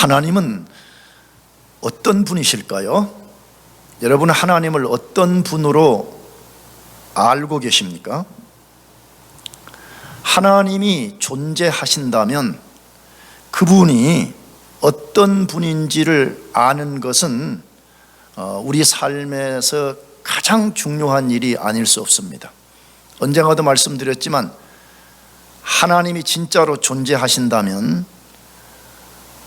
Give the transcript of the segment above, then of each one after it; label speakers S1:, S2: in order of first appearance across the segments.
S1: 하나님은 어떤 분이실까요? 여러분, 하나님을 어떤 분으로 알고 계십니까? 하나님이 존재하신다면 그분이 어떤 분인지를 아는 것은 우리 삶에서 가장 중요한 일이 아닐 수 없습니다. 언젠가도 말씀드렸지만 하나님이 진짜로 존재하신다면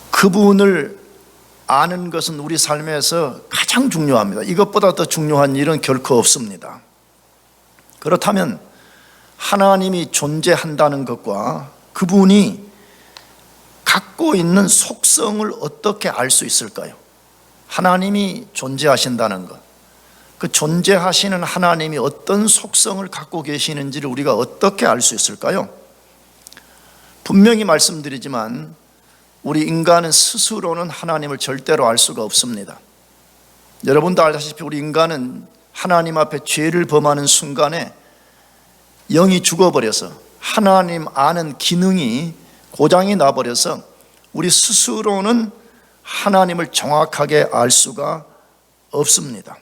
S1: 그분을 아는 것은 우리 삶에서 가장 중요합니다. 이것보다 더 중요한 일은 결코 없습니다. 그렇다면 하나님이 존재한다는 것과 그분이 갖고 있는 속성을 어떻게 알 수 있을까요? 하나님이 존재하신다는 것, 그 존재하시는 하나님이 어떤 속성을 갖고 계시는지를 우리가 어떻게 알 수 있을까요? 분명히 말씀드리지만 우리 인간은 스스로는 하나님을 절대로 알 수가 없습니다. 여러분도 알다시피 우리 인간은 하나님 앞에 죄를 범하는 순간에 영이 죽어버려서 하나님 아는 기능이 고장이 나버려서 우리 스스로는 하나님을 정확하게 알 수가 없습니다.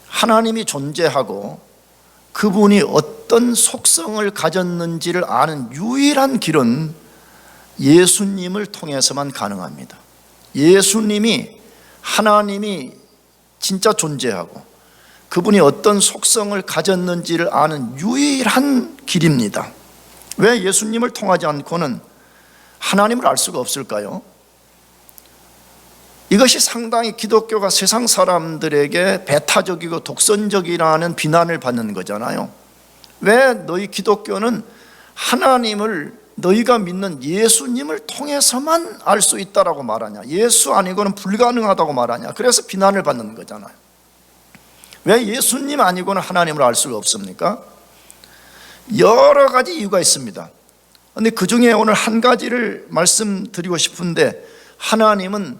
S1: 하나님이 존재하고 그분이 어떤 속성을 가졌는지를 아는 유일한 길은 예수님을 통해서만 가능합니다. 예수님이 하나님이 진짜 존재하고 그분이 어떤 속성을 가졌는지를 아는 유일한 길입니다. 왜 예수님을 통하지 않고는 하나님을 알 수가 없을까요? 이것이 상당히 기독교가 세상 사람들에게 배타적이고 독선적이라는 비난을 받는 거잖아요. 왜 너희 기독교는 하나님을 너희가 믿는 예수님을 통해서만 알 수 있다라고 말하냐? 예수 아니고는 불가능하다고 말하냐? 그래서 비난을 받는 거잖아요. 왜 예수님 아니고는 하나님을 알 수가 없습니까? 여러 가지 이유가 있습니다. 그런데 그 중에 오늘 한 가지를 말씀드리고 싶은데, 하나님은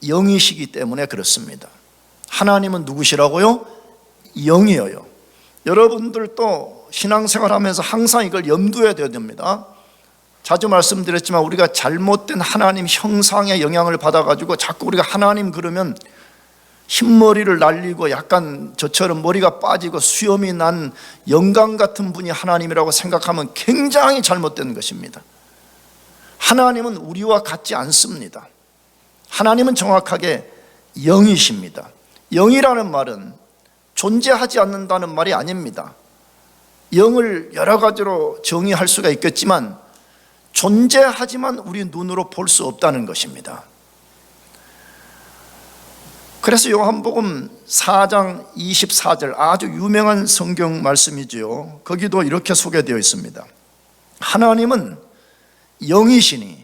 S1: 영이시기 때문에 그렇습니다. 하나님은 누구시라고요? 영이에요. 여러분들도 신앙생활하면서 항상 이걸 염두에 둬야 됩니다. 자주 말씀드렸지만 우리가 잘못된 하나님 형상의 영향을 받아가지고 자꾸 우리가 하나님 그러면 흰머리를 날리고 약간 저처럼 머리가 빠지고 수염이 난 영감 같은 분이 하나님이라고 생각하면 굉장히 잘못된 것입니다. 하나님은 우리와 같지 않습니다. 하나님은 정확하게 영이십니다. 영이라는 말은 존재하지 않는다는 말이 아닙니다. 영을 여러 가지로 정의할 수가 있겠지만 존재하지만 우리 눈으로 볼 수 없다는 것입니다. 그래서 요한복음 4장 24절 아주 유명한 성경 말씀이지요. 거기도 이렇게 소개되어 있습니다. 하나님은 영이시니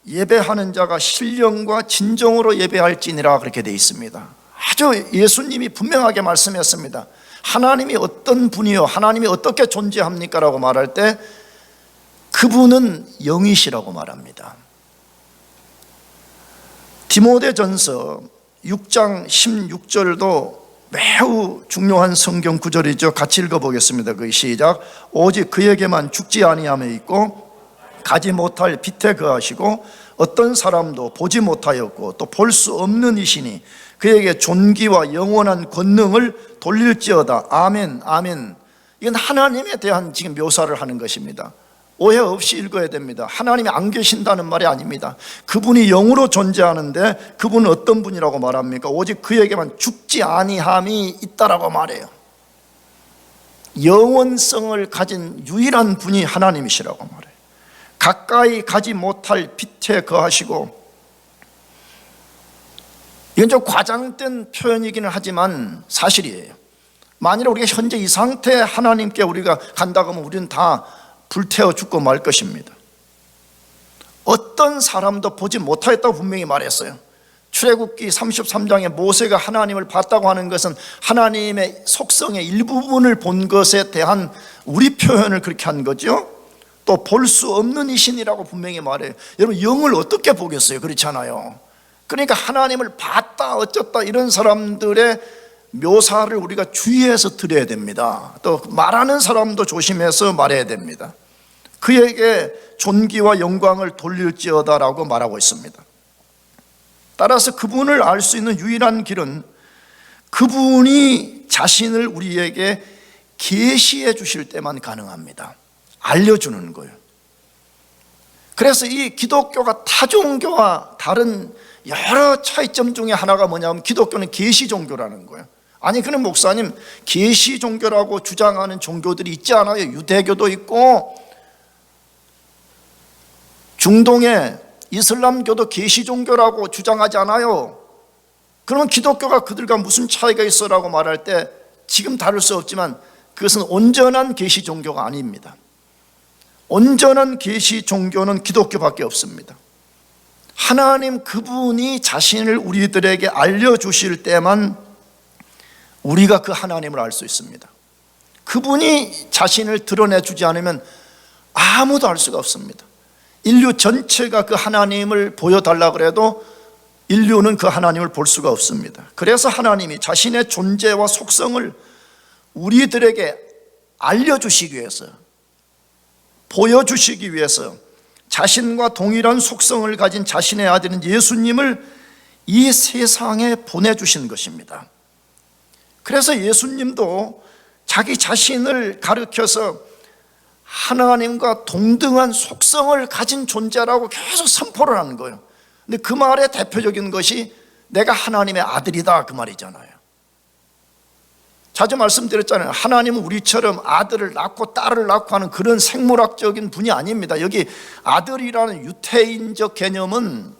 S1: 예배하는 자가 신령과 진정으로 예배할지니라, 그렇게 되어 있습니다. 아주 예수님이 분명하게 말씀했습니다. 하나님이 어떤 분이요, 하나님이 어떻게 존재합니까? 라고 말할 때 그분은 영이시라고 말합니다. 디모데전서 6장 16절도 매우 중요한 성경 구절이죠. 같이 읽어보겠습니다. 그 시작. 오직 그에게만 죽지 아니함에 있고 가지 못할 빛에 거하시고 어떤 사람도 보지 못하였고 또 볼 수 없는 이시니 그에게 존귀와 영원한 권능을 돌릴지어다. 아멘, 아멘. 이건 하나님에 대한 지금 묘사를 하는 것입니다. 오해 없이 읽어야 됩니다. 하나님이 안 계신다는 말이 아닙니다. 그분이 영으로 존재하는데 그분은 어떤 분이라고 말합니까? 오직 그에게만 죽지 아니함이 있다라고 말해요. 영원성을 가진 유일한 분이 하나님이시라고 말해요. 가까이 가지 못할 빛에 거하시고, 이건 좀 과장된 표현이기는 하지만 사실이에요. 만일 우리가 현재 이 상태에 하나님께 우리가 간다고 하면 우리는 다 불태워 죽고 말 것입니다. 어떤 사람도 보지 못하였다고 분명히 말했어요. 출애굽기 33장에 모세가 하나님을 봤다고 하는 것은 하나님의 속성의 일부분을 본 것에 대한 우리 표현을 그렇게 한 거죠. 또 볼 수 없는 이신이라고 분명히 말해요. 여러분, 영을 어떻게 보겠어요? 그렇잖아요. 그러니까 하나님을 봤다 어쩌다 이런 사람들의 묘사를 우리가 주의해서 드려야 됩니다. 또 말하는 사람도 조심해서 말해야 됩니다. 그에게 존귀와 영광을 돌릴지어다라고 말하고 있습니다. 따라서 그분을 알 수 있는 유일한 길은 그분이 자신을 우리에게 계시해 주실 때만 가능합니다. 알려주는 거예요. 그래서 이 기독교가 타 종교와 다른 여러 차이점 중에 하나가 뭐냐면 기독교는 계시 종교라는 거예요. 아니 그는 목사님 계시 종교라고 주장하는 종교들이 있지 않아요? 유대교도 있고 중동의 이슬람교도 계시 종교라고 주장하지 않아요? 그러면 기독교가 그들과 무슨 차이가 있어라고 말할 때 지금 다룰 수 없지만 그것은 온전한 계시 종교가 아닙니다. 온전한 계시 종교는 기독교밖에 없습니다. 하나님 그분이 자신을 우리들에게 알려주실 때만 우리가 그 하나님을 알 수 있습니다. 그분이 자신을 드러내주지 않으면 아무도 알 수가 없습니다. 인류 전체가 그 하나님을 보여달라 그래도 인류는 그 하나님을 볼 수가 없습니다. 그래서 하나님이 자신의 존재와 속성을 우리들에게 알려주시기 위해서, 보여주시기 위해서 자신과 동일한 속성을 가진 자신의 아들인 예수님을 이 세상에 보내주신 것입니다. 그래서 예수님도 자기 자신을 가르쳐서 하나님과 동등한 속성을 가진 존재라고 계속 선포를 하는 거예요. 근데 그 말의 대표적인 것이 내가 하나님의 아들이다 그 말이잖아요. 자주 말씀드렸잖아요. 하나님은 우리처럼 아들을 낳고 딸을 낳고 하는 그런 생물학적인 분이 아닙니다. 여기 아들이라는 유태인적 개념은,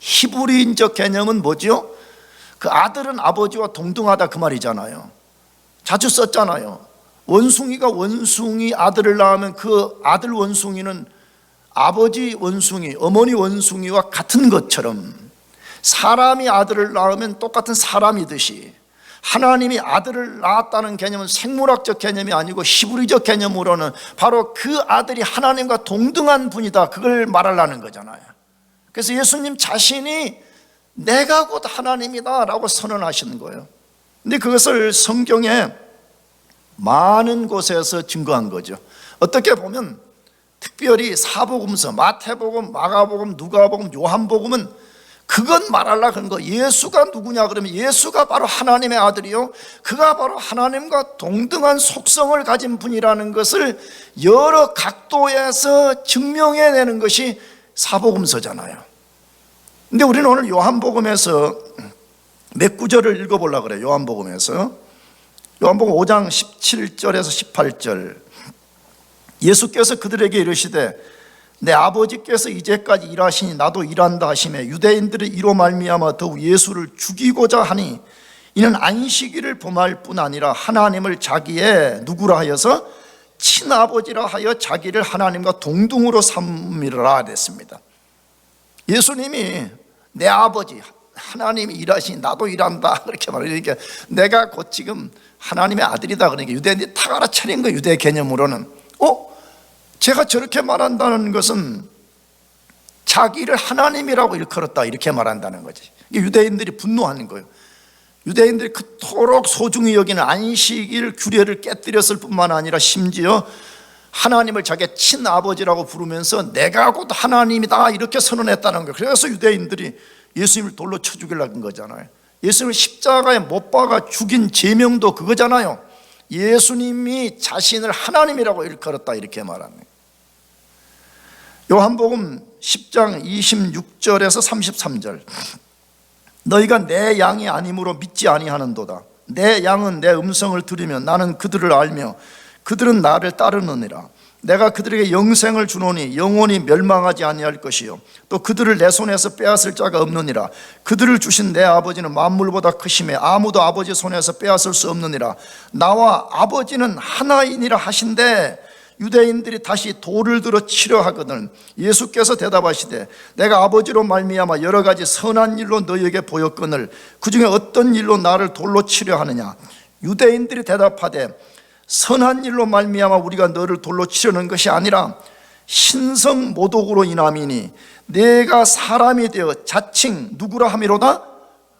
S1: 히브리인적 개념은 뭐죠? 그 아들은 아버지와 동등하다 그 말이잖아요. 자주 썼잖아요. 원숭이가 원숭이 아들을 낳으면 그 아들 원숭이는 아버지 원숭이, 어머니 원숭이와 같은 것처럼 사람이 아들을 낳으면 똑같은 사람이듯이 하나님이 아들을 낳았다는 개념은 생물학적 개념이 아니고 히브리적 개념으로는 바로 그 아들이 하나님과 동등한 분이다, 그걸 말하려는 거잖아요. 그래서 예수님 자신이 내가 곧 하나님이다 라고 선언하시는 거예요. 근데 그것을 성경에 많은 곳에서 증거한 거죠. 어떻게 보면 특별히 사복음서, 마태복음, 마가복음, 누가복음, 요한복음은 그건 말하려고 하는 거. 예수가 누구냐 그러면 예수가 바로 하나님의 아들이요, 그가 바로 하나님과 동등한 속성을 가진 분이라는 것을 여러 각도에서 증명해내는 것이 사복음서잖아요. 근데 우리는 오늘 요한복음에서 몇 구절을 읽어보려고 그래요. 요한복음 5장 17절에서 18절. 예수께서 그들에게 이르시되 내 아버지께서 이제까지 일하시니 나도 일한다 하시매 유대인들이 이로 말미암아 더욱 예수를 죽이고자 하니 이는 안식일을 범할 뿐 아니라 하나님을 자기의 누구라 하여서 친아버지라 하여 자기를 하나님과 동등으로 삼으리라 됐습니다. 예수님이 내 아버지 하나님이 일하시니 나도 일한다 그렇게 말하니까 내가 곧 지금 하나님의 아들이다 그러니까 유대인들이 다 알아차린 거예요. 유대 개념으로는 제가 저렇게 말한다는 것은 자기를 하나님이라고 일컬었다 이렇게 말한다는 거지. 유대인들이 분노하는 거예요. 유대인들이 그토록 소중히 여기는 안식일 규례를 깨뜨렸을 뿐만 아니라 심지어 하나님을 자기의 친아버지라고 부르면서 내가 곧 하나님이다 이렇게 선언했다는 거예요. 그래서 유대인들이 예수님을 돌로 쳐 죽이려는 거잖아요. 예수님을 십자가에 못 박아 죽인 제명도 그거잖아요. 예수님이 자신을 하나님이라고 일컬었다 이렇게 말하는 거예요. 요한복음 10장 26절에서 33절. 너희가 내 양이 아니므로 믿지 아니하는도다. 내 양은 내 음성을 들으면 나는 그들을 알며 그들은 나를 따르느니라. 내가 그들에게 영생을 주노니 영원히 멸망하지 아니할 것이요 또 그들을 내 손에서 빼앗을 자가 없느니라. 그들을 주신 내 아버지는 만물보다 크심에 아무도 아버지 손에서 빼앗을 수 없느니라. 나와 아버지는 하나이니라 하신대 유대인들이 다시 돌을 들어 치려 하거든 예수께서 대답하시되 내가 아버지로 말미암아 여러 가지 선한 일로 너희에게 보였거늘 그 중에 어떤 일로 나를 돌로 치려 하느냐. 유대인들이 대답하되 선한 일로 말미암아 우리가 너를 돌로 치려는 것이 아니라 신성 모독으로 인함이니 내가 사람이 되어 자칭 누구라 함이로다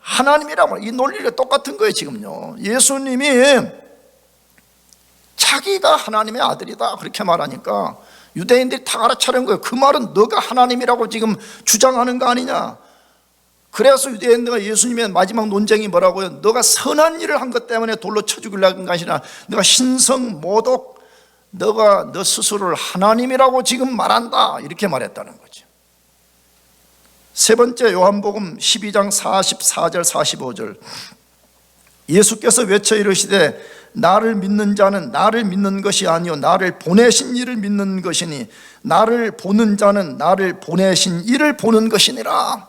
S1: 하나님이라고. 이 논리가 똑같은 거예요. 지금요 예수님이 자기가 하나님의 아들이다 그렇게 말하니까 유대인들이 다 알아차린 거예요. 그 말은 너가 하나님이라고 지금 주장하는 거 아니냐. 그래서 유대인들과 예수님의 마지막 논쟁이 뭐라고요? 너가 선한 일을 한 것 때문에 돌로 쳐 죽이려는 것이 아니라 너가 신성 모독, 너가 너 스스로를 하나님이라고 지금 말한다, 이렇게 말했다는 거죠. 세 번째, 요한복음 12장 44절 45절, 예수께서 외쳐 이르시되 나를 믿는 자는 나를 믿는 것이 아니요 나를 보내신 이를 믿는 것이니 나를 보는 자는 나를 보내신 이를 보는 것이니라.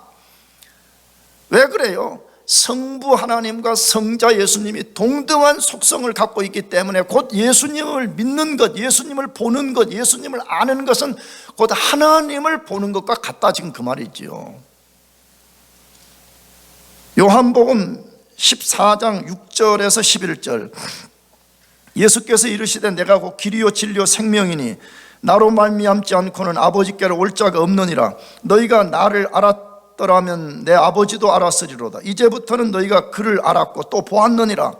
S1: 왜 그래요? 성부 하나님과 성자 예수님이 동등한 속성을 갖고 있기 때문에 곧 예수님을 믿는 것, 예수님을 보는 것, 예수님을 아는 것은 곧 하나님을 보는 것과 같다, 지금 그 말이지요. 요한복음 14장 6절에서 11절, 예수께서 이르시되 내가 곧 길이요 진리요 생명이니 나로 말미암지 않고는 아버지께로 올 자가 없느니라. 너희가 나를 알았더라면 내 아버지도 알았으리로다. 이제부터는 너희가 그를 알았고 또 보았느니라.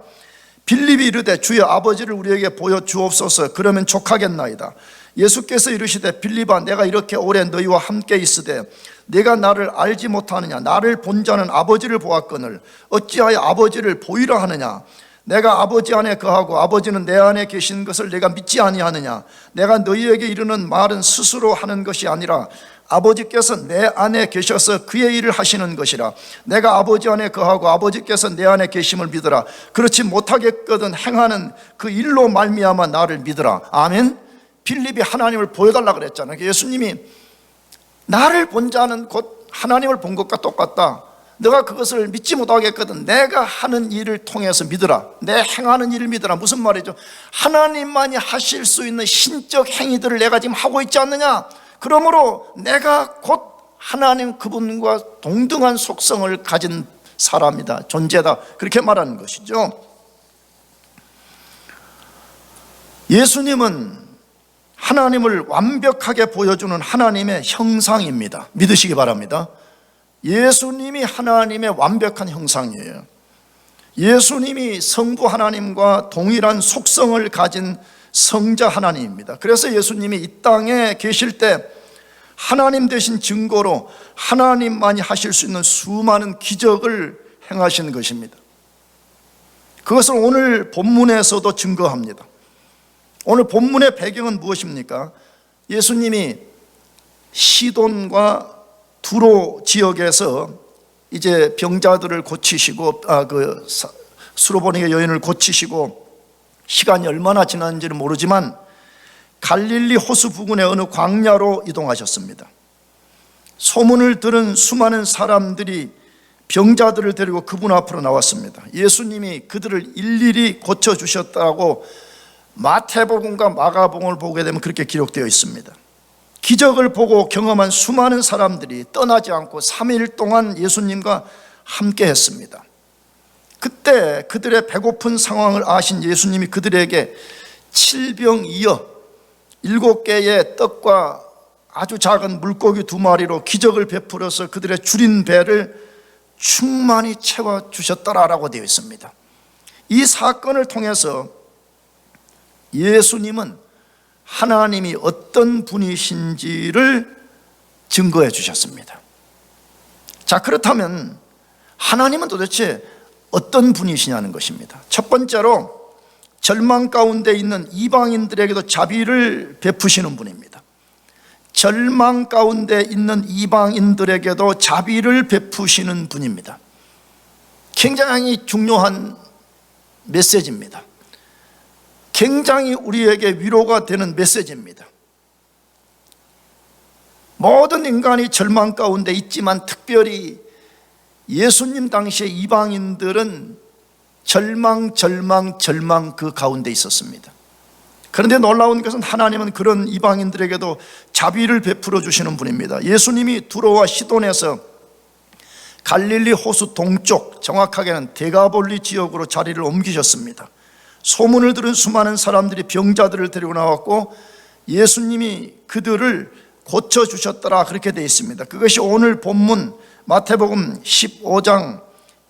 S1: 빌립이 이르되 주여 아버지를 우리에게 보여 주옵소서. 그러면 족하겠나이다. 예수께서 이르시되 빌립아 내가 이렇게 오래 너희와 함께 있으되 내가 나를 알지 못하느냐. 나를 본 자는 아버지를 보았거늘 어찌하여 아버지를 보이라 하느냐. 내가 아버지 안에 거하고 아버지는 내 안에 계신 것을 내가 믿지 아니하느냐. 내가 너희에게 이르는 말은 스스로 하는 것이 아니라 아버지께서 내 안에 계셔서 그의 일을 하시는 것이라. 내가 아버지 안에 거하고 아버지께서 내 안에 계심을 믿으라. 그렇지 못하겠거든 행하는 그 일로 말미암아 나를 믿으라. 아멘. 빌립이 하나님을 보여달라 그랬잖아요. 예수님이 나를 본 자는 곧 하나님을 본 것과 똑같다. 너가 그것을 믿지 못하겠거든 내가 하는 일을 통해서 믿으라. 내 행하는 일을 믿으라. 무슨 말이죠? 하나님만이 하실 수 있는 신적 행위들을 내가 지금 하고 있지 않느냐. 그러므로 내가 곧 하나님 그분과 동등한 속성을 가진 사람이다, 존재다, 그렇게 말하는 것이죠. 예수님은 하나님을 완벽하게 보여주는 하나님의 형상입니다. 믿으시기 바랍니다. 예수님이 하나님의 완벽한 형상이에요. 예수님이 성부 하나님과 동일한 속성을 가진 성자 하나님입니다. 그래서 예수님이 이 땅에 계실 때 하나님 되신 증거로 하나님만이 하실 수 있는 수많은 기적을 행하신 것입니다. 그것을 오늘 본문에서도 증거합니다. 오늘 본문의 배경은 무엇입니까? 예수님이 시돈과 두로 지역에서 이제 병자들을 고치시고 수로보니게 여인을 고치시고 시간이 얼마나 지났는지는 모르지만 갈릴리 호수 부근의 어느 광야로 이동하셨습니다. 소문을 들은 수많은 사람들이 병자들을 데리고 그분 앞으로 나왔습니다. 예수님이 그들을 일일이 고쳐주셨다고 마태복음과 마가복음을 보게 되면 그렇게 기록되어 있습니다. 기적을 보고 경험한 수많은 사람들이 떠나지 않고 3일 동안 예수님과 함께 했습니다. 그때 그들의 배고픈 상황을 아신 예수님이 그들에게 7병 7개의 떡과 아주 작은 물고기 2마리로 기적을 베풀어서 그들의 줄인 배를 충만히 채워주셨더라라고 되어 있습니다. 이 사건을 통해서 예수님은 하나님이 어떤 분이신지를 증거해 주셨습니다. 자, 그렇다면 하나님은 도대체 어떤 분이시냐는 것입니다. 첫 번째로 절망 가운데 있는 이방인들에게도 자비를 베푸시는 분입니다. 절망 가운데 있는 이방인들에게도 자비를 베푸시는 분입니다. 굉장히 중요한 메시지입니다. 굉장히 우리에게 위로가 되는 메시지입니다. 모든 인간이 절망 가운데 있지만 특별히 예수님 당시의 이방인들은 절망 그 가운데 있었습니다. 그런데 놀라운 것은 하나님은 그런 이방인들에게도 자비를 베풀어 주시는 분입니다. 예수님이 두로와 시돈에서 갈릴리 호수 동쪽, 정확하게는 데가볼리 지역으로 자리를 옮기셨습니다. 소문을 들은 수많은 사람들이 병자들을 데리고 나왔고 예수님이 그들을 고쳐주셨더라, 그렇게 되어 있습니다. 그것이 오늘 본문 마태복음 15장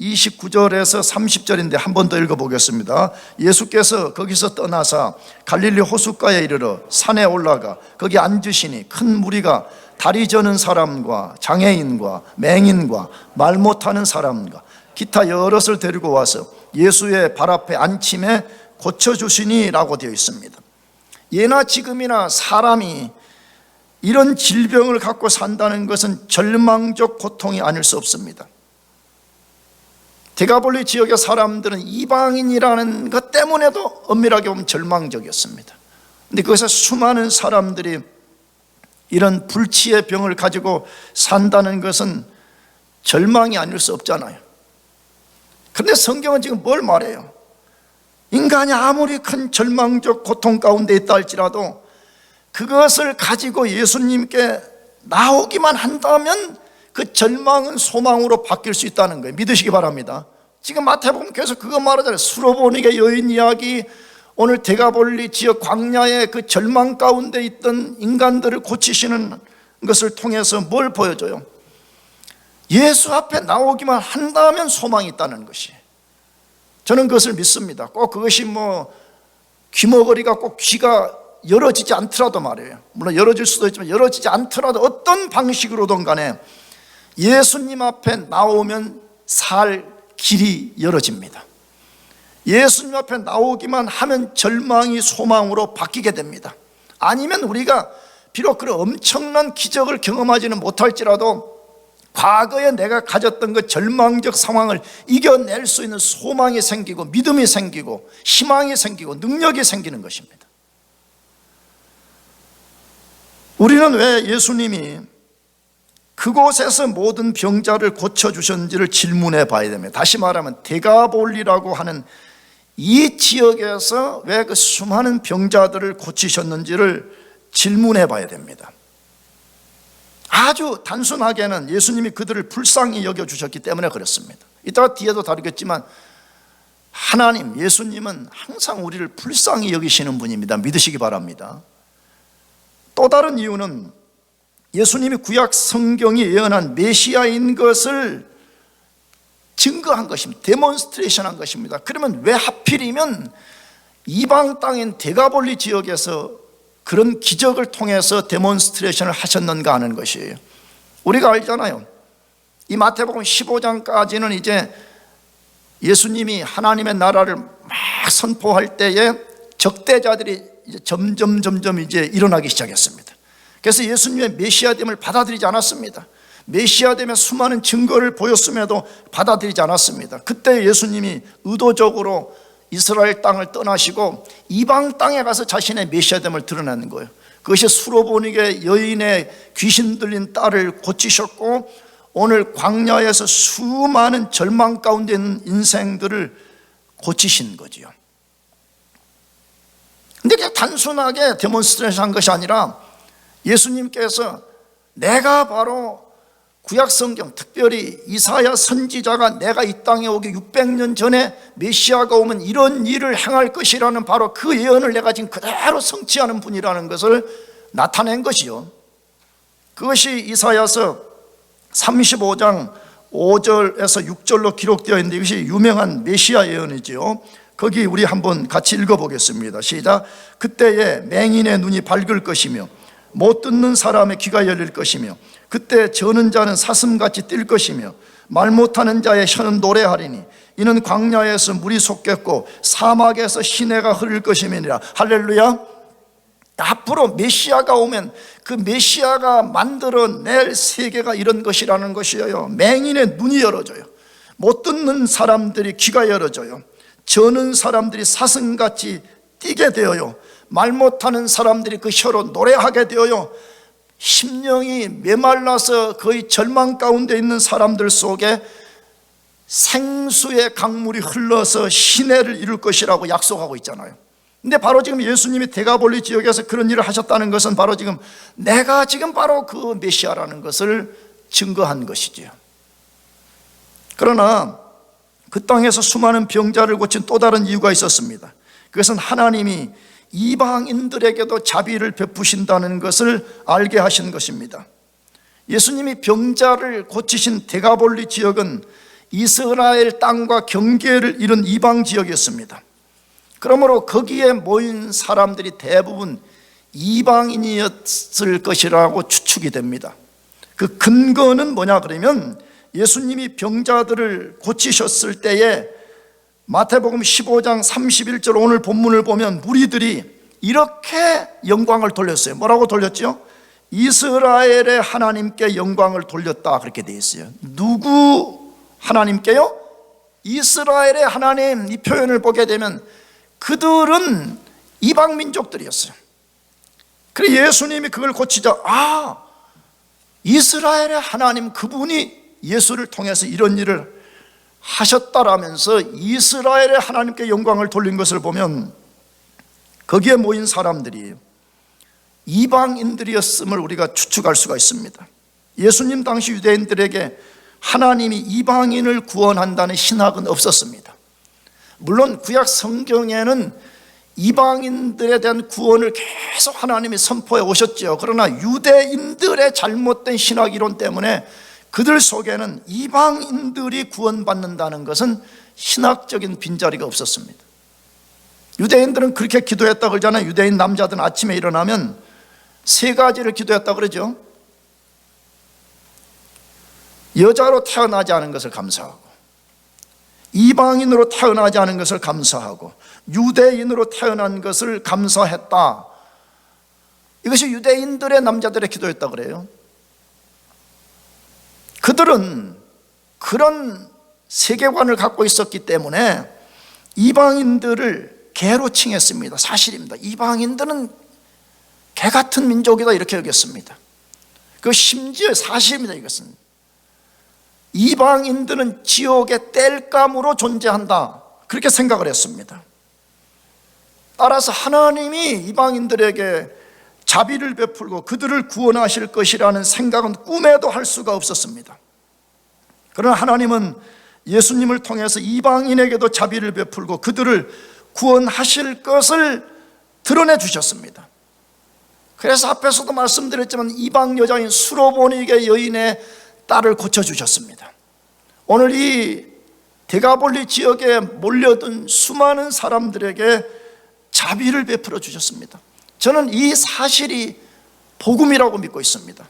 S1: 29절에서 30절인데 한 번 더 읽어보겠습니다. 예수께서 거기서 떠나사 갈릴리 호숫가에 이르러 산에 올라가 거기 앉으시니 큰 무리가 다리 저는 사람과 장애인과 맹인과 말 못하는 사람과 기타 여럿을 데리고 와서 예수의 발 앞에 앉힘에 고쳐주시니 라고 되어 있습니다. 예나 지금이나 사람이 이런 질병을 갖고 산다는 것은 절망적 고통이 아닐 수 없습니다. 데가볼리 지역의 사람들은 이방인이라는 것 때문에도 엄밀하게 보면 절망적이었습니다. 그런데 그것에 수많은 사람들이 이런 불치의 병을 가지고 산다는 것은 절망이 아닐 수 없잖아요. 그런데 성경은 지금 뭘 말해요? 인간이 아무리 큰 절망적 고통 가운데 있다 할지라도 그것을 가지고 예수님께 나오기만 한다면 그 절망은 소망으로 바뀔 수 있다는 거예요. 믿으시기 바랍니다. 지금 마태복음 계속 그거 말하잖아요. 수로보니게 여인 이야기, 오늘 데가볼리 지역 광야의 그 절망 가운데 있던 인간들을 고치시는 것을 통해서 뭘 보여줘요? 예수 앞에 나오기만 한다면 소망이 있다는 것이, 저는 그것을 믿습니다. 꼭 그것이 귀머거리가 꼭 귀가 열어지지 않더라도 말이에요. 물론 열어질 수도 있지만 열어지지 않더라도 어떤 방식으로든 간에 예수님 앞에 나오면 살 길이 열어집니다. 예수님 앞에 나오기만 하면 절망이 소망으로 바뀌게 됩니다. 아니면 우리가 비록 그런 엄청난 기적을 경험하지는 못할지라도 과거에 내가 가졌던 그 절망적 상황을 이겨낼 수 있는 소망이 생기고 믿음이 생기고 희망이 생기고 능력이 생기는 것입니다. 우리는 왜 예수님이 그곳에서 모든 병자를 고쳐주셨는지를 질문해 봐야 됩니다. 다시 말하면 데가볼리라고 하는 이 지역에서 왜 그 수많은 병자들을 고치셨는지를 질문해 봐야 됩니다. 아주 단순하게는 예수님이 그들을 불쌍히 여겨주셨기 때문에 그렇습니다. 이따가 뒤에도 다루겠지만 하나님, 예수님은 항상 우리를 불쌍히 여기시는 분입니다. 믿으시기 바랍니다. 또 다른 이유는 예수님이 구약 성경이 예언한 메시아인 것을 증거한 것입니다. 데몬스트레이션 한 것입니다. 그러면 왜 하필이면 이방 땅인 데가볼리 지역에서 그런 기적을 통해서 데몬스트레이션을 하셨는가 하는 것이에요. 우리가 알잖아요. 이 마태복음 15장까지는 이제 예수님이 하나님의 나라를 막 선포할 때에 적대자들이 이제 점점 이제 일어나기 시작했습니다. 그래서 예수님의 메시아됨을 받아들이지 않았습니다. 메시아됨의 수많은 증거를 보였음에도 받아들이지 않았습니다. 그때 예수님이 의도적으로 이스라엘 땅을 떠나시고 이방 땅에 가서 자신의 메시아됨을 드러내는 거예요. 그것이 수로보니게 여인의 귀신 들린 딸을 고치셨고 오늘 광야에서 수많은 절망 가운데 있는 인생들을 고치신 거지요. 근데 그냥 단순하게 데몬스트레이션 한 것이 아니라 예수님께서 내가 바로 구약성경, 특별히 이사야 선지자가 내가 이 땅에 오기 600년 전에 메시아가 오면 이런 일을 행할 것이라는 바로 그 예언을 내가 지금 그대로 성취하는 분이라는 것을 나타낸 것이요. 그것이 이사야서 35장 5절에서 6절로 기록되어 있는데 이것이 유명한 메시아 예언이지요. 거기 우리 한번 같이 읽어보겠습니다. 시작. 그때에 맹인의 눈이 밝을 것이며 못 듣는 사람의 귀가 열릴 것이며 그때 저는 자는 사슴같이 뛸 것이며 말 못하는 자의 혀는 노래하리니 이는 광야에서 물이 솟겠고 사막에서 시내가 흐를 것임이니라. 할렐루야. 앞으로 메시아가 오면 그 메시아가 만들어낼 세계가 이런 것이라는 것이에요. 맹인의 눈이 열어져요. 못 듣는 사람들이 귀가 열어져요. 저는 사람들이 사슴같이 뛰게 되어요. 말 못하는 사람들이 그 혀로 노래하게 되어요. 심령이 메말라서 거의 절망 가운데 있는 사람들 속에 생수의 강물이 흘러서 시내를 이룰 것이라고 약속하고 있잖아요. 근데 바로 지금 예수님이 데가볼리 지역에서 그런 일을 하셨다는 것은 바로 지금 내가 지금 바로 그 메시아라는 것을 증거한 것이지요. 그러나 그 땅에서 수많은 병자를 고친 또 다른 이유가 있었습니다. 그것은 하나님이 이방인들에게도 자비를 베푸신다는 것을 알게 하신 것입니다. 예수님이 병자를 고치신 데가볼리 지역은 이스라엘 땅과 경계를 이룬 이방 지역이었습니다. 그러므로 거기에 모인 사람들이 대부분 이방인이었을 것이라고 추측이 됩니다. 그 근거는 뭐냐 그러면 예수님이 병자들을 고치셨을 때에 마태복음 15장 31절 오늘 본문을 보면 무리들이 이렇게 영광을 돌렸어요. 뭐라고 돌렸죠? 이스라엘의 하나님께 영광을 돌렸다, 그렇게 되어 있어요. 누구 하나님께요? 이스라엘의 하나님. 이 표현을 보게 되면 그들은 이방 민족들이었어요. 그래서 예수님이 그걸 고치자, 이스라엘의 하나님, 그분이 예수를 통해서 이런 일을 하셨다라면서 이스라엘의 하나님께 영광을 돌린 것을 보면 거기에 모인 사람들이 이방인들이었음을 우리가 추측할 수가 있습니다. 예수님 당시 유대인들에게 하나님이 이방인을 구원한다는 신학은 없었습니다. 물론 구약 성경에는 이방인들에 대한 구원을 계속 하나님이 선포해 오셨죠. 그러나 유대인들의 잘못된 신학 이론 때문에 그들 속에는 이방인들이 구원받는다는 것은 신학적인 빈자리가 없었습니다. 유대인들은 그렇게 기도했다 그러잖아요. 유대인 남자들은 아침에 일어나면 세 가지를 기도했다 그러죠. 여자로 태어나지 않은 것을 감사하고, 이방인으로 태어나지 않은 것을 감사하고, 유대인으로 태어난 것을 감사했다. 이것이 유대인들의 남자들의 기도였다 그래요. 그들은 그런 세계관을 갖고 있었기 때문에 이방인들을 개로 칭했습니다. 사실입니다. 이방인들은 개 같은 민족이다, 이렇게 여겼습니다. 그 심지어 사실입니다. 이것은 이방인들은 지옥의 땔감으로 존재한다, 그렇게 생각을 했습니다. 따라서 하나님이 이방인들에게 자비를 베풀고 그들을 구원하실 것이라는 생각은 꿈에도 할 수가 없었습니다. 그러나 하나님은 예수님을 통해서 이방인에게도 자비를 베풀고 그들을 구원하실 것을 드러내 주셨습니다. 그래서 앞에서도 말씀드렸지만 이방 여자인 수로보니게 여인의 딸을 고쳐주셨습니다. 오늘 이 데가볼리 지역에 몰려든 수많은 사람들에게 자비를 베풀어 주셨습니다. 저는 이 사실이 복음이라고 믿고 있습니다.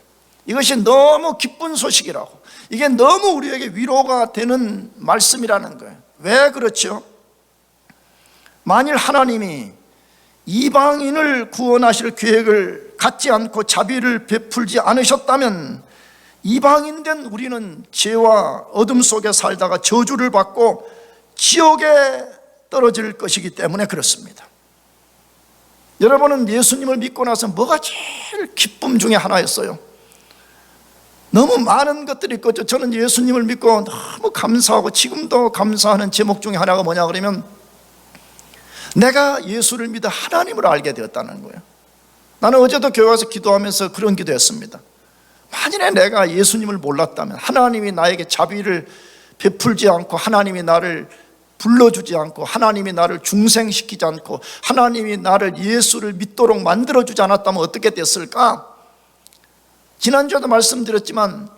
S1: 이것이 너무 기쁜 소식이라고, 이게 너무 우리에게 위로가 되는 말씀이라는 거예요. 왜 그렇죠? 만일 하나님이 이방인을 구원하실 계획을 갖지 않고 자비를 베풀지 않으셨다면 이방인된 우리는 죄와 어둠 속에 살다가 저주를 받고 지옥에 떨어질 것이기 때문에 그렇습니다. 여러분은 예수님을 믿고 나서 뭐가 제일 기쁨 중에 하나였어요? 너무 많은 것들이 있겠죠. 저는 예수님을 믿고 너무 감사하고 지금도 감사하는 제목 중에 하나가 뭐냐 그러면 내가 예수를 믿어 하나님을 알게 되었다는 거예요. 나는 어제도 교회 와서 기도하면서 그런 기도했습니다. 만일에 내가 예수님을 몰랐다면, 하나님이 나에게 자비를 베풀지 않고, 하나님이 나를 불러주지 않고, 하나님이 나를 중생시키지 않고, 하나님이 나를 예수를 믿도록 만들어주지 않았다면 어떻게 됐을까? 지난주에도 말씀드렸지만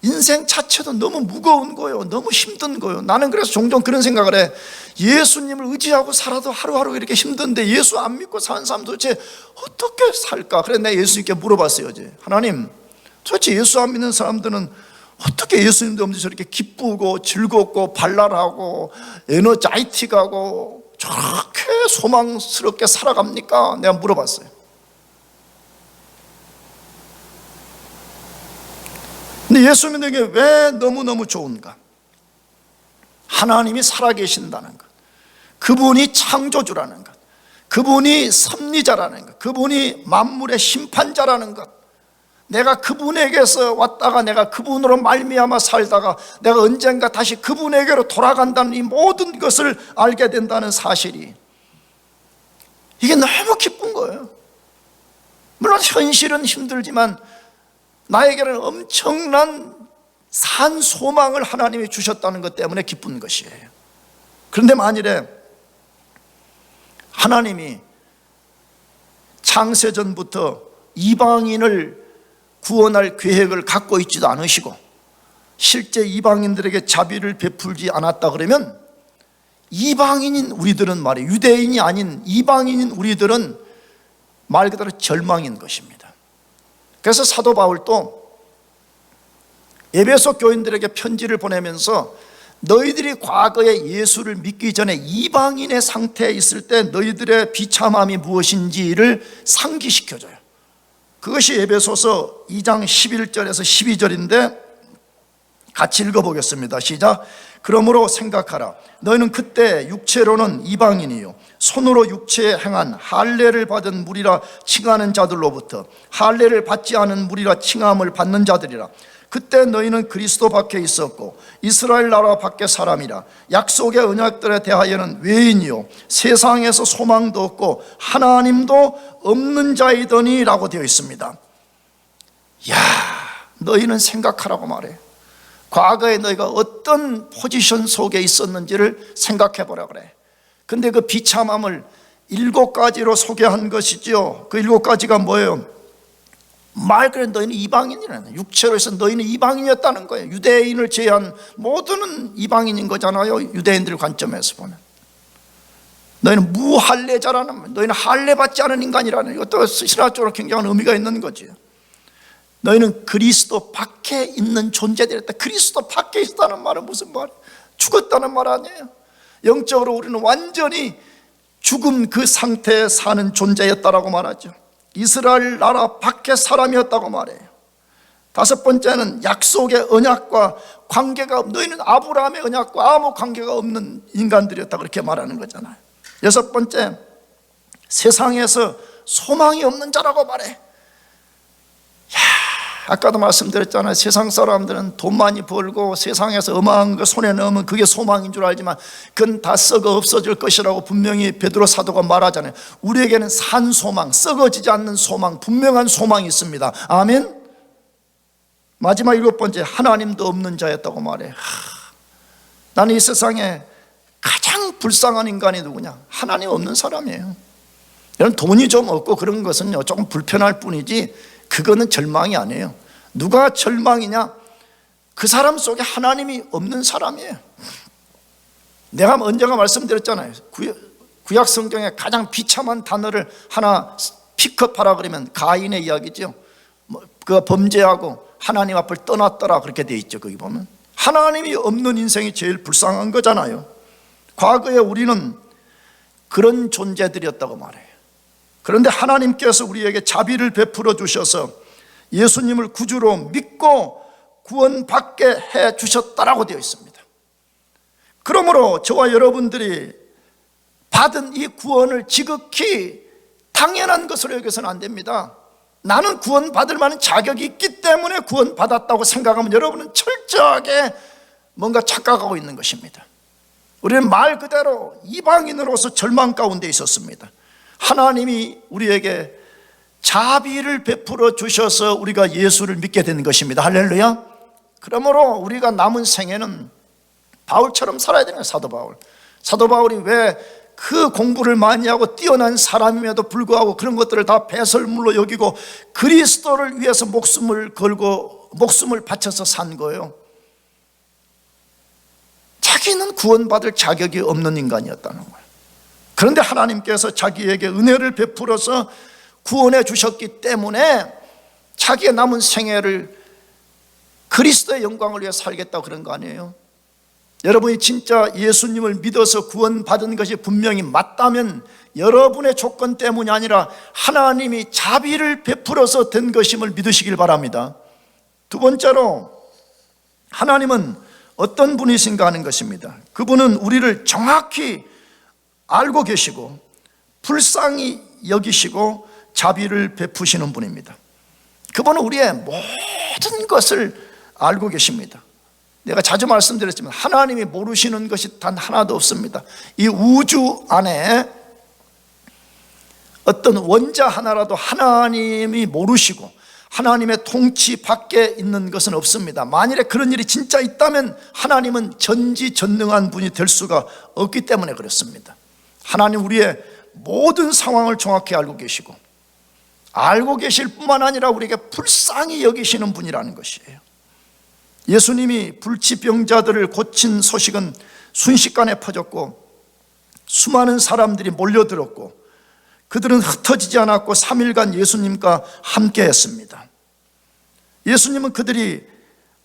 S1: 인생 자체도 너무 무거운 거예요. 너무 힘든 거예요. 나는 그래서 종종 그런 생각을 해. 예수님을 의지하고 살아도 하루하루 이렇게 힘든데 예수 안 믿고 사는 사람 도대체 어떻게 살까? 그래서 내가 예수님께 물어봤어요 어제. 하나님, 도대체 예수 안 믿는 사람들은 어떻게 예수님도 없는데 저렇게 기쁘고 즐겁고 발랄하고 에너자이틱하고 저렇게 소망스럽게 살아갑니까? 내가 물어봤어요. 근데 예수 믿는 게 왜 너무너무 좋은가? 하나님이 살아계신다는 것, 그분이 창조주라는 것, 그분이 섭리자라는 것, 그분이 만물의 심판자라는 것, 내가 그분에게서 왔다가 내가 그분으로 말미암아 살다가 내가 언젠가 다시 그분에게로 돌아간다는 이 모든 것을 알게 된다는 사실이, 이게 너무 기쁜 거예요. 물론 현실은 힘들지만 나에게는 엄청난 산 소망을 하나님이 주셨다는 것 때문에 기쁜 것이에요. 그런데 만일에 하나님이 창세전부터 이방인을 구원할 계획을 갖고 있지도 않으시고 실제 이방인들에게 자비를 베풀지 않았다 그러면 이방인인 우리들은 말이에요, 유대인이 아닌 이방인인 우리들은 말 그대로 절망인 것입니다. 그래서 사도 바울도 에베소 교인들에게 편지를 보내면서 너희들이 과거에 예수를 믿기 전에 이방인의 상태에 있을 때 너희들의 비참함이 무엇인지를 상기시켜줘요. 그것이 에베소서 2장 11절에서 12절인데 같이 읽어보겠습니다. 시작. 그러므로 생각하라. 너희는 그때 육체로는 이방인이요 손으로 육체에 행한 할례를 받은 무리라 칭하는 자들로부터 할례를 받지 않은 무리라 칭함을 받는 자들이라. 그때 너희는 그리스도 밖에 있었고 이스라엘 나라 밖에 사람이라. 약속의 언약들에 대하여는 외인이요 세상에서 소망도 없고 하나님도 없는 자이더니 라고 되어 있습니다. 야, 너희는 생각하라고 말해. 과거에 너희가 어떤 포지션 속에 있었는지를 생각해 보라 그래. 근데 그 비참함을 7가지로 소개한 것이죠. 그 7가지가 뭐예요? 말 그대로 너희는 이방인이라는, 육체로 해서 너희는 이방인이었다는 거예요. 유대인을 제외한 모두는 이방인인 거잖아요, 유대인들 관점에서 보면. 너희는 무할례자라는, 너희는 할례 받지 않은 인간이라는, 이것도 신화적으로 굉장한 의미가 있는 거지. 너희는 그리스도 밖에 있는 존재들이었다. 그리스도 밖에 있다는 말은 무슨 말이에요? 죽었다는 말 아니에요? 영적으로 우리는 완전히 죽은 그 상태에 사는 존재였다라고 말하죠. 이스라엘 나라 밖의 사람이었다고 말해요. 5번째는 약속의 언약과 관계가, 너희는 아브라함의 언약과 아무 관계가 없는 인간들이었다, 그렇게 말하는 거잖아요. 6번째, 세상에서 소망이 없는 자라고 말해. 아까도 말씀드렸잖아요. 세상 사람들은 돈 많이 벌고 세상에서 어마어마한 거 손에 넣으면 그게 소망인 줄 알지만 그건 다 썩어 없어질 것이라고 분명히 베드로 사도가 말하잖아요. 우리에게는 산 소망, 썩어지지 않는 소망, 분명한 소망이 있습니다. 아멘. 마지막 7번째, 하나님도 없는 자였다고 말해. 나는 이 세상에 가장 불쌍한 인간이 누구냐? 하나님 없는 사람이에요. 여러분, 돈이 좀 없고 그런 것은요 조금 불편할 뿐이지 그거는 절망이 아니에요. 누가 절망이냐? 그 사람 속에 하나님이 없는 사람이에요. 내가 언젠가 말씀드렸잖아요. 구약 성경에 가장 비참한 단어를 하나 픽업하라 그러면 가인의 이야기죠. 그 범죄하고 하나님 앞을 떠났더라, 그렇게 돼 있죠. 거기 보면 하나님이 없는 인생이 제일 불쌍한 거잖아요. 과거에 우리는 그런 존재들이었다고 말해요. 그런데 하나님께서 우리에게 자비를 베풀어 주셔서 예수님을 구주로 믿고 구원받게 해 주셨다라고 되어 있습니다. 그러므로 저와 여러분들이 받은 이 구원을 지극히 당연한 것으로 여겨서는 안 됩니다. 나는 구원받을 만한 자격이 있기 때문에 구원받았다고 생각하면 여러분은 철저하게 뭔가 착각하고 있는 것입니다. 우리는 말 그대로 이방인으로서 절망 가운데 있었습니다. 하나님이 우리에게 자비를 베풀어 주셔서 우리가 예수를 믿게 된 것입니다. 할렐루야. 그러므로 우리가 남은 생애는 바울처럼 살아야 되는 거예요. 사도 바울이 왜 그 공부를 많이 하고 뛰어난 사람임에도 불구하고 그런 것들을 다 배설물로 여기고 그리스도를 위해서 목숨을 걸고 목숨을 바쳐서 산 거예요. 자기는 구원받을 자격이 없는 인간이었다는 거예요. 그런데 하나님께서 자기에게 은혜를 베풀어서 구원해 주셨기 때문에 자기의 남은 생애를 그리스도의 영광을 위해 살겠다고 그런 거 아니에요? 여러분이 진짜 예수님을 믿어서 구원받은 것이 분명히 맞다면 여러분의 조건 때문이 아니라 하나님이 자비를 베풀어서 된 것임을 믿으시길 바랍니다. 2번째로 하나님은 어떤 분이신가 하는 것입니다. 그분은 우리를 정확히 알고 계시고 불쌍히 여기시고 자비를 베푸시는 분입니다. 그분은 우리의 모든 것을 알고 계십니다. 내가 자주 말씀드렸지만 하나님이 모르시는 것이 단 하나도 없습니다. 이 우주 안에 어떤 원자 하나라도 하나님이 모르시고 하나님의 통치 밖에 있는 것은 없습니다. 만일에 그런 일이 진짜 있다면 하나님은 전지전능한 분이 될 수가 없기 때문에 그렇습니다. 하나님 우리의 모든 상황을 정확히 알고 계시고 알고 계실 뿐만 아니라 우리에게 불쌍히 여기시는 분이라는 것이에요. 예수님이 불치병자들을 고친 소식은 순식간에 퍼졌고 수많은 사람들이 몰려들었고 그들은 흩어지지 않았고 3일간 예수님과 함께 했습니다. 예수님은 그들이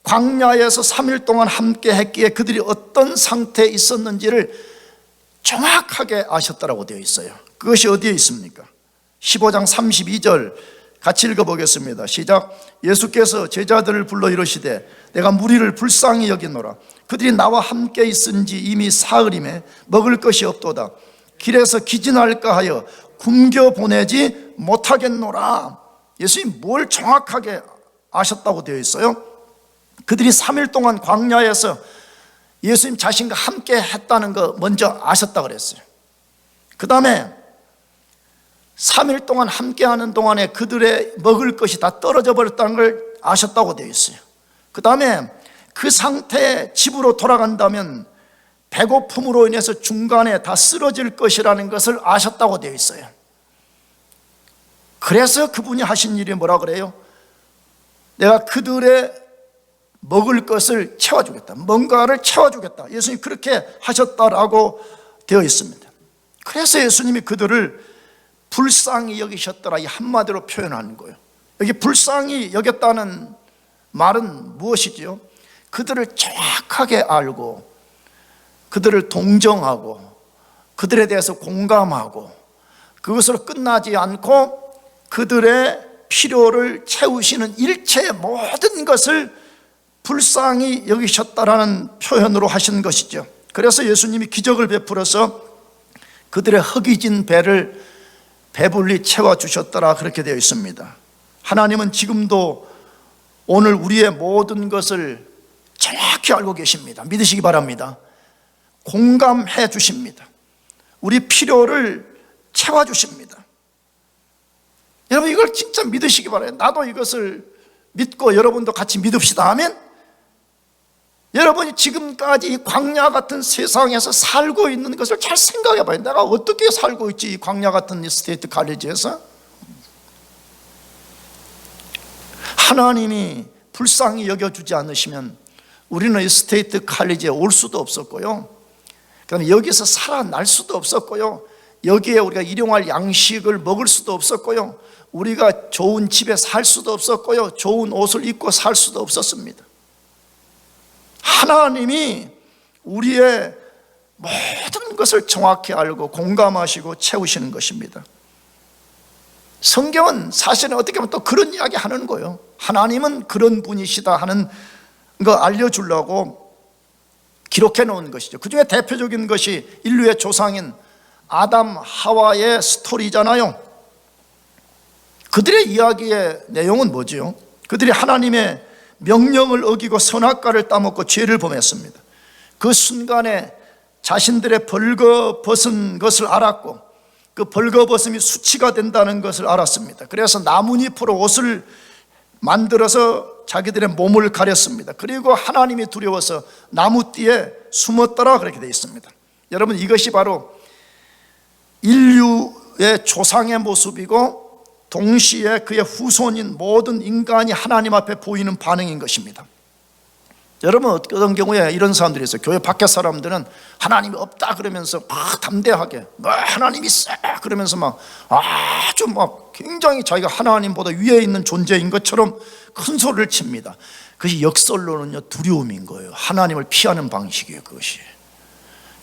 S1: 광야에서 3일 동안 함께 했기에 그들이 어떤 상태에 있었는지를 정확하게 아셨다라고 되어 있어요. 그것이 어디에 있습니까? 15장 32절 같이 읽어보겠습니다. 시작. 예수께서 제자들을 불러 이르시되 내가 무리를 불쌍히 여기노라. 그들이 나와 함께 있은지 이미 사흘임에 먹을 것이 없도다. 길에서 기진할까 하여 굶겨 보내지 못하겠노라. 예수님이 뭘 정확하게 아셨다고 되어 있어요? 그들이 3일 동안 광야에서 예수님 자신과 함께 했다는 거 먼저 아셨다고 그랬어요. 그 다음에 3일 동안 함께하는 동안에 그들의 먹을 것이 다 떨어져 버렸다는 걸 아셨다고 되어 있어요. 그 다음에 그 상태에 집으로 돌아간다면 배고픔으로 인해서 중간에 다 쓰러질 것이라는 것을 아셨다고 되어 있어요. 그래서 그분이 하신 일이 뭐라 그래요? 내가 그들의 먹을 것을 채워주겠다, 뭔가를 채워주겠다. 예수님이 그렇게 하셨다라고 되어 있습니다. 그래서 예수님이 그들을 불쌍히 여기셨더라, 이 한마디로 표현하는 거예요. 여기 불쌍히 여겼다는 말은 무엇이지요? 그들을 정확하게 알고 그들을 동정하고 그들에 대해서 공감하고 그것으로 끝나지 않고 그들의 필요를 채우시는 일체의 모든 것을 불쌍히 여기셨다라는 표현으로 하신 것이죠. 그래서 예수님이 기적을 베풀어서 그들의 허기진 배를 배불리 채워주셨더라, 그렇게 되어 있습니다. 하나님은 지금도 오늘 우리의 모든 것을 정확히 알고 계십니다. 믿으시기 바랍니다. 공감해 주십니다. 우리 필요를 채워주십니다. 여러분, 이걸 진짜 믿으시기 바라요. 나도 이것을 믿고 여러분도 같이 믿읍시다 하면, 여러분이 지금까지 이 광야 같은 세상에서 살고 있는 것을 잘 생각해 봐요. 내가 어떻게 살고 있지, 이 광야 같은 이 스테이트 칼리지에서? 하나님이 불쌍히 여겨주지 않으시면 우리는 이 스테이트 칼리지에 올 수도 없었고요, 그다음에 여기서 살아날 수도 없었고요, 여기에 우리가 일용할 양식을 먹을 수도 없었고요, 우리가 좋은 집에 살 수도 없었고요, 좋은 옷을 입고 살 수도 없었습니다. 하나님이 우리의 모든 것을 정확히 알고 공감하시고 채우시는 것입니다. 성경은 사실은 어떻게 보면 또 그런 이야기 하는 거예요. 하나님은 그런 분이시다 하는 거 알려주려고 기록해 놓은 것이죠. 그 중에 대표적인 것이 인류의 조상인 아담 하와의 스토리잖아요. 그들의 이야기의 내용은 뭐지요? 그들이 하나님의 명령을 어기고 선악과를 따먹고 죄를 범했습니다. 그 순간에 자신들의 벌거벗은 것을 알았고 그 벌거벗음이 수치가 된다는 것을 알았습니다. 그래서 나뭇잎으로 옷을 만들어서 자기들의 몸을 가렸습니다. 그리고 하나님이 두려워서 나무띠에 숨었더라, 그렇게 되어 있습니다. 여러분, 이것이 바로 인류의 조상의 모습이고 동시에 그의 후손인 모든 인간이 하나님 앞에 보이는 반응인 것입니다. 여러분, 어떤 경우에 이런 사람들이 있어요. 교회 밖에 사람들은 하나님이 없다 그러면서 막 담대하게 하나님이 있어 그러면서 막 아주 막 굉장히 자기가 하나님보다 위에 있는 존재인 것처럼 큰 소리를 칩니다. 그것이 역설로는요, 두려움인 거예요. 하나님을 피하는 방식이에요, 그것이.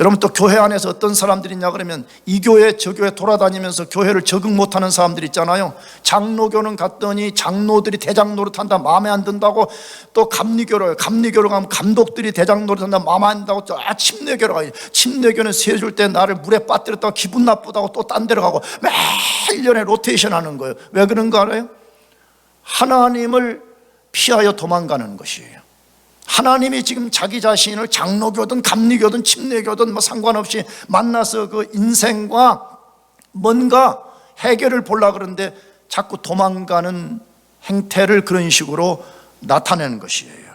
S1: 여러분, 또 교회 안에서 어떤 사람들이 있냐 그러면 이 교회 저 교회 돌아다니면서 교회를 적응 못하는 사람들 있잖아요. 장로교는 갔더니 장로들이 대장 노릇한다, 마음에 안 든다고. 또 감리교로 가면 감독들이 대장 노릇한다, 마음에 안 든다고. 침례교로 가요. 침례교는 세줄 때 나를 물에 빠뜨렸다고 기분 나쁘다고 또 딴 데로 가고 매일 1년에 로테이션 하는 거예요. 왜 그런 거 알아요? 하나님을 피하여 도망가는 것이에요. 하나님이 지금 자기 자신을 장로교든 감리교든 침례교든 뭐 상관없이 만나서 그 인생과 뭔가 해결을 보려고 그러는데 자꾸 도망가는 행태를 그런 식으로 나타내는 것이에요.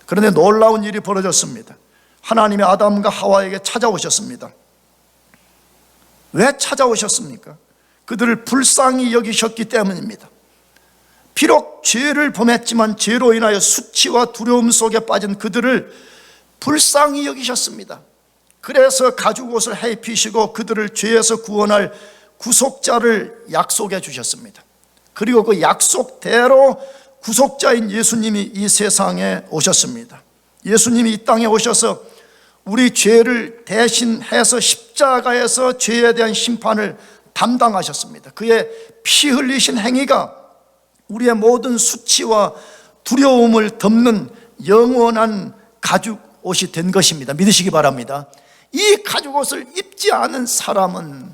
S1: 그런데 놀라운 일이 벌어졌습니다. 하나님이 아담과 하와에게 찾아오셨습니다. 왜 찾아오셨습니까? 그들을 불쌍히 여기셨기 때문입니다. 비록 죄를 범했지만 죄로 인하여 수치와 두려움 속에 빠진 그들을 불쌍히 여기셨습니다. 그래서 가죽옷을 입히시고 그들을 죄에서 구원할 구속자를 약속해 주셨습니다. 그리고 그 약속대로 구속자인 예수님이 이 세상에 오셨습니다. 예수님이 이 땅에 오셔서 우리 죄를 대신해서 십자가에서 죄에 대한 심판을 담당하셨습니다. 그의 피 흘리신 행위가 우리의 모든 수치와 두려움을 덮는 영원한 가죽옷이 된 것입니다. 믿으시기 바랍니다. 이 가죽옷을 입지 않은 사람은,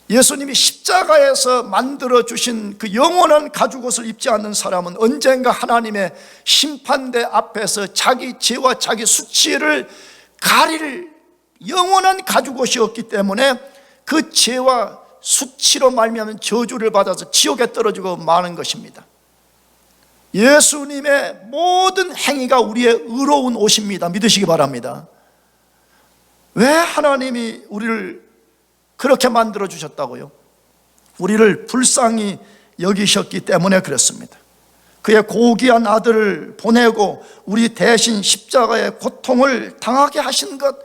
S1: 예수님이 십자가에서 만들어주신 그 영원한 가죽옷을 입지 않는 사람은 언젠가 하나님의 심판대 앞에서 자기 죄와 자기 수치를 가릴 영원한 가죽옷이 없기 때문에 그 죄와 수치로 말미암은 저주를 받아서 지옥에 떨어지고 마는 것입니다. 예수님의 모든 행위가 우리의 의로운 옷입니다. 믿으시기 바랍니다. 왜 하나님이 우리를 그렇게 만들어 주셨다고요? 우리를 불쌍히 여기셨기 때문에 그렇습니다. 그의 고귀한 아들을 보내고 우리 대신 십자가의 고통을 당하게 하신 것,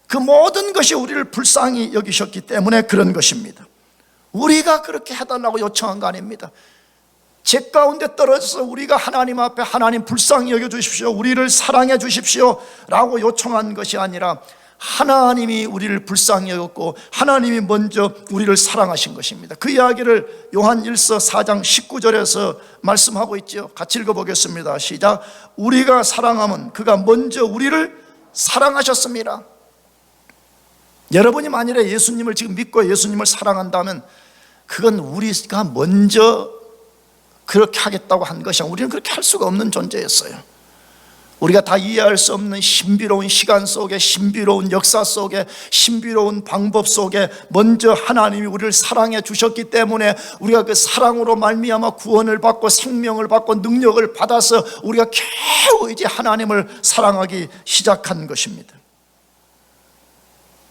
S1: 그 모든 것이 우리를 불쌍히 여기셨기 때문에 그런 것입니다. 우리가 그렇게 해달라고 요청한 거 아닙니다. 죄 가운데 떨어져서 우리가 하나님 앞에 하나님 불쌍히 여겨주십시오, 우리를 사랑해 주십시오 라고 요청한 것이 아니라 하나님이 우리를 불쌍히 여겼고 하나님이 먼저 우리를 사랑하신 것입니다. 그 이야기를 요한 1서 4장 19절에서 말씀하고 있죠. 같이 읽어보겠습니다. 시작. 우리가 사랑하면 그가 먼저 우리를 사랑하셨습니다. 여러분이 만일에 예수님을 지금 믿고 예수님을 사랑한다면 그건 우리가 먼저 그렇게 하겠다고 한 것이 아니라 우리는 그렇게 할 수가 없는 존재였어요. 우리가 다 이해할 수 없는 신비로운 시간 속에, 신비로운 역사 속에, 신비로운 방법 속에 먼저 하나님이 우리를 사랑해 주셨기 때문에 우리가 그 사랑으로 말미암아 구원을 받고 생명을 받고 능력을 받아서 우리가 겨우 이제 하나님을 사랑하기 시작한 것입니다.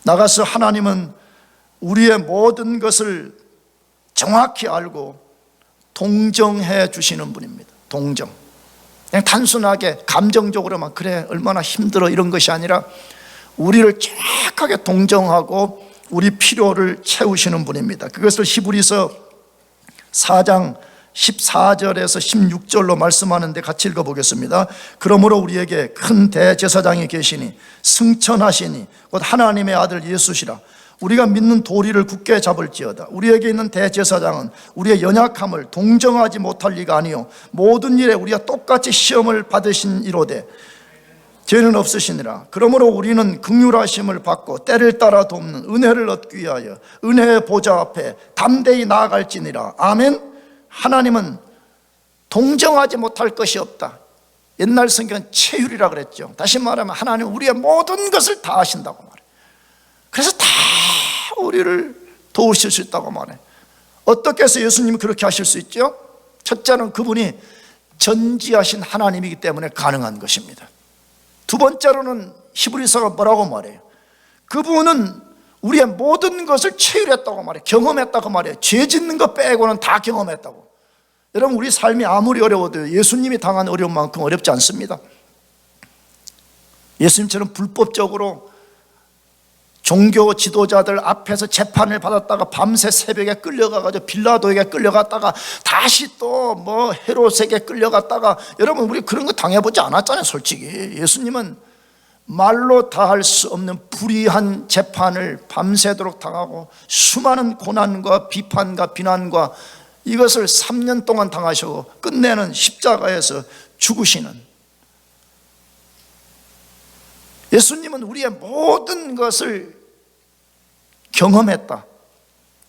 S1: 나가서 하나님은 우리의 모든 것을 정확히 알고 동정해 주시는 분입니다. 동정. 그냥 단순하게 감정적으로만 그래 얼마나 힘들어 이런 것이 아니라 우리를 정확하게 동정하고 우리 필요를 채우시는 분입니다. 그것을 히브리서 4장 14절에서 16절로 말씀하는데 같이 읽어보겠습니다. 그러므로 우리에게 큰 대제사장이 계시니 승천하시니 곧 하나님의 아들 예수시라. 우리가 믿는 도리를 굳게 잡을지어다. 우리에게 있는 대제사장은 우리의 연약함을 동정하지 못할 리가 아니요 모든 일에 우리가 똑같이 시험을 받으신 이로되 죄는 없으시니라. 그러므로 우리는 긍휼하심을 받고 때를 따라 돕는 은혜를 얻기 위하여 은혜의 보좌 앞에 담대히 나아갈지니라. 아멘. 하나님은 동정하지 못할 것이 없다. 옛날 성경은 체휼이라 그랬죠. 다시 말하면 하나님은 우리의 모든 것을 다 하신다고 말해요. 그래서 다 우리를 도우실 수 있다고 말해. 어떻게 해서 예수님이 그렇게 하실 수 있죠? 첫째는 그분이 전지하신 하나님이기 때문에 가능한 것입니다. 두 번째로는 히브리서가 뭐라고 말해요? 그분은 우리의 모든 것을 체휼했다고 말해요. 경험했다고 말해요. 죄 짓는 것 빼고는 다 경험했다고. 여러분, 우리 삶이 아무리 어려워도 예수님이 당한 어려움만큼 어렵지 않습니다. 예수님처럼 불법적으로 종교 지도자들 앞에서 재판을 받았다가 밤새 새벽에 끌려가가지고 빌라도에게 끌려갔다가 다시 또 뭐 헤롯에게 끌려갔다가, 여러분 우리 그런 거 당해보지 않았잖아요. 솔직히 예수님은 말로 다 할 수 없는 불의한 재판을 밤새도록 당하고 수많은 고난과 비판과 비난과 이것을 3년 동안 당하시고 끝내는 십자가에서 죽으시는 예수님은 우리의 모든 것을 경험했다.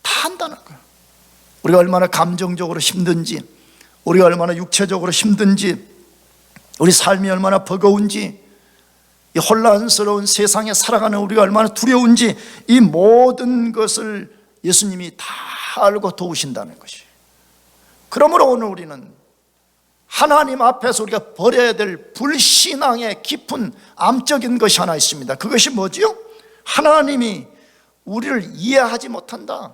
S1: 다 한다는 거예요. 우리가 얼마나 감정적으로 힘든지, 우리가 얼마나 육체적으로 힘든지, 우리 삶이 얼마나 버거운지, 이 혼란스러운 세상에 살아가는 우리가 얼마나 두려운지, 이 모든 것을 예수님이 다 알고 도우신다는 것이에요. 그러므로 오늘 우리는 하나님 앞에서 우리가 버려야 될 불신앙의 깊은 암적인 것이 하나 있습니다. 그것이 뭐지요? 하나님이 우리를 이해하지 못한다.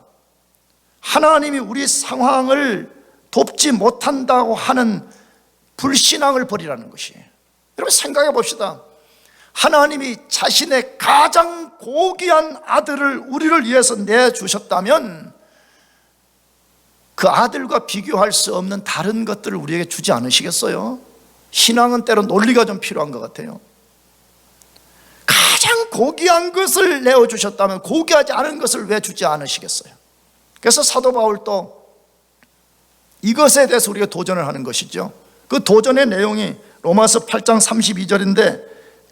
S1: 하나님이 우리 상황을 돕지 못한다고 하는 불신앙을 버리라는 것이에요. 여러분 생각해 봅시다. 하나님이 자신의 가장 고귀한 아들을 우리를 위해서 내주셨다면 그 아들과 비교할 수 없는 다른 것들을 우리에게 주지 않으시겠어요? 신앙은 때로 논리가 좀 필요한 것 같아요. 가장 고귀한 것을 내어주셨다면 고귀하지 않은 것을 왜 주지 않으시겠어요? 그래서 사도 바울도 이것에 대해서 우리가 도전을 하는 것이죠. 그 도전의 내용이 로마서 8장 32절인데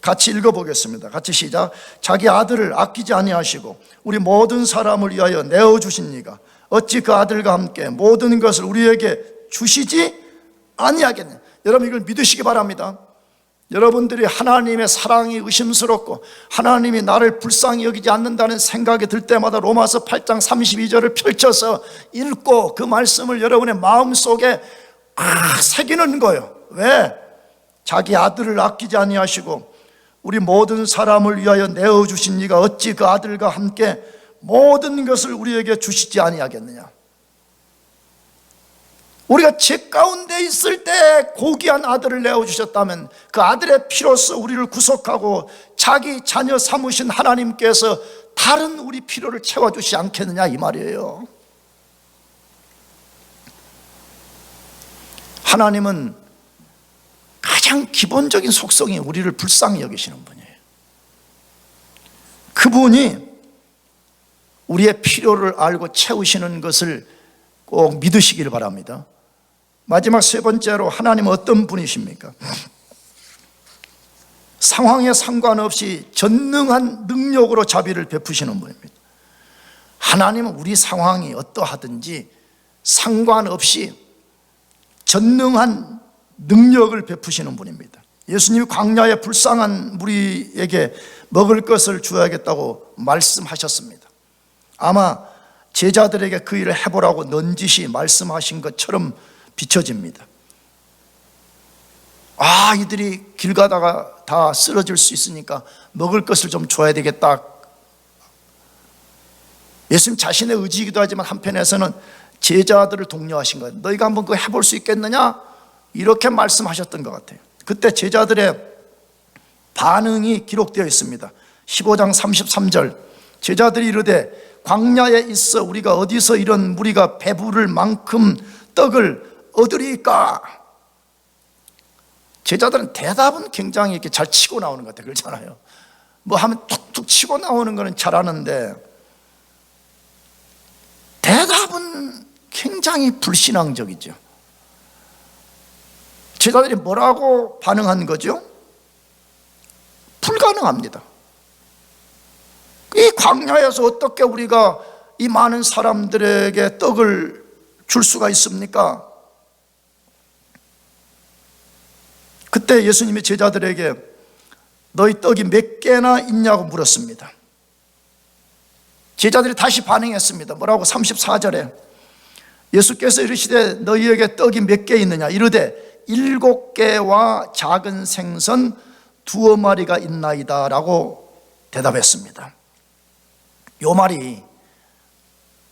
S1: 같이 읽어보겠습니다. 같이 시작. 자기 아들을 아끼지 아니하시고 우리 모든 사람을 위하여 내어주신 이가 어찌 그 아들과 함께 모든 것을 우리에게 주시지 아니하겠느냐. 여러분 이걸 믿으시기 바랍니다. 여러분들이 하나님의 사랑이 의심스럽고 하나님이 나를 불쌍히 여기지 않는다는 생각이 들 때마다 로마서 8장 32절을 펼쳐서 읽고 그 말씀을 여러분의 마음속에 새기는 거예요. 왜? 자기 아들을 아끼지 아니하시고 우리 모든 사람을 위하여 내어주신 이가 어찌 그 아들과 함께 모든 것을 우리에게 주시지 아니하겠느냐. 우리가 죄 가운데 있을 때 고귀한 아들을 내어주셨다면 그 아들의 피로써 우리를 구속하고 자기 자녀 삼으신 하나님께서 다른 우리 필요를 채워주시지 않겠느냐 이 말이에요. 하나님은 가장 기본적인 속성이 우리를 불쌍히 여기시는 분이에요. 그분이 우리의 필요를 알고 채우시는 것을 꼭 믿으시길 바랍니다. 마지막 세 번째로 하나님은 어떤 분이십니까? 상황에 상관없이 전능한 능력으로 자비를 베푸시는 분입니다. 하나님은 우리 상황이 어떠하든지 상관없이 전능한 능력을 베푸시는 분입니다. 예수님이 광야에 불쌍한 무리에게 먹을 것을 주어야겠다고 말씀하셨습니다. 아마 제자들에게 그 일을 해보라고 넌지시 말씀하신 것처럼 비춰집니다. 이들이 길 가다가 다 쓰러질 수 있으니까 먹을 것을 좀 줘야 되겠다. 예수님 자신의 의지이기도 하지만 한편에서는 제자들을 독려하신 거예요. 너희가 한번 그거 해볼 수 있겠느냐? 이렇게 말씀하셨던 것 같아요. 그때 제자들의 반응이 기록되어 있습니다. 15장 33절 제자들이 이르되 광야에 있어 우리가 어디서 이런 무리가 배부를 만큼 떡을 얻으리까? 제자들은 대답은 굉장히 이렇게 잘 치고 나오는 것 같아요. 그렇잖아요. 뭐 하면 툭툭 치고 나오는 거는 잘하는데 대답은 굉장히 불신앙적이죠. 제자들이 뭐라고 반응한 거죠? 불가능합니다. 이 광야에서 어떻게 우리가 이 많은 사람들에게 떡을 줄 수가 있습니까? 그때 예수님이 제자들에게 너희 떡이 몇 개나 있냐고 물었습니다. 제자들이 다시 반응했습니다. 뭐라고? 34절에 예수께서 이르시되 너희에게 떡이 몇 개 있느냐? 이르되 7개와 작은 생선 2마리가 있나이다 라고 대답했습니다. 요 말이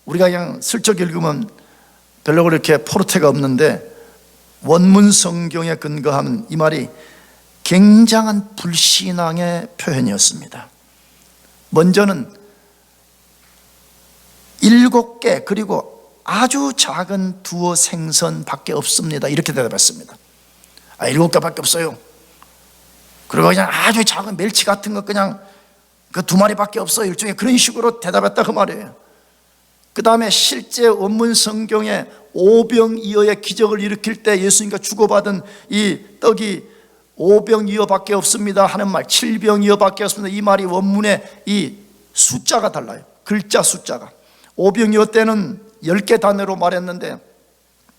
S1: 우리가 그냥 슬쩍 읽으면 별로 그렇게 포르테가 없는데 원문 성경에 근거하면 이 말이 굉장한 불신앙의 표현이었습니다. 먼저는 7개 그리고 아주 작은 두어 생선밖에 없습니다. 이렇게 대답했습니다. 7개밖에 없어요. 그리고 그냥 아주 작은 멸치 같은 거 그냥 그 2마리밖에 없어요. 일종의 그런 식으로 대답했다 그 말이에요. 그 다음에 실제 원문 성경에 오병이어의 기적을 일으킬 때 예수님과 주고받은 이 떡이 5병이어밖에 없습니다 하는 말, 7병이어밖에 없습니다 이 말이 원문에 이 숫자가 달라요. 글자 숫자가 5병이어 때는 10개 단어로 말했는데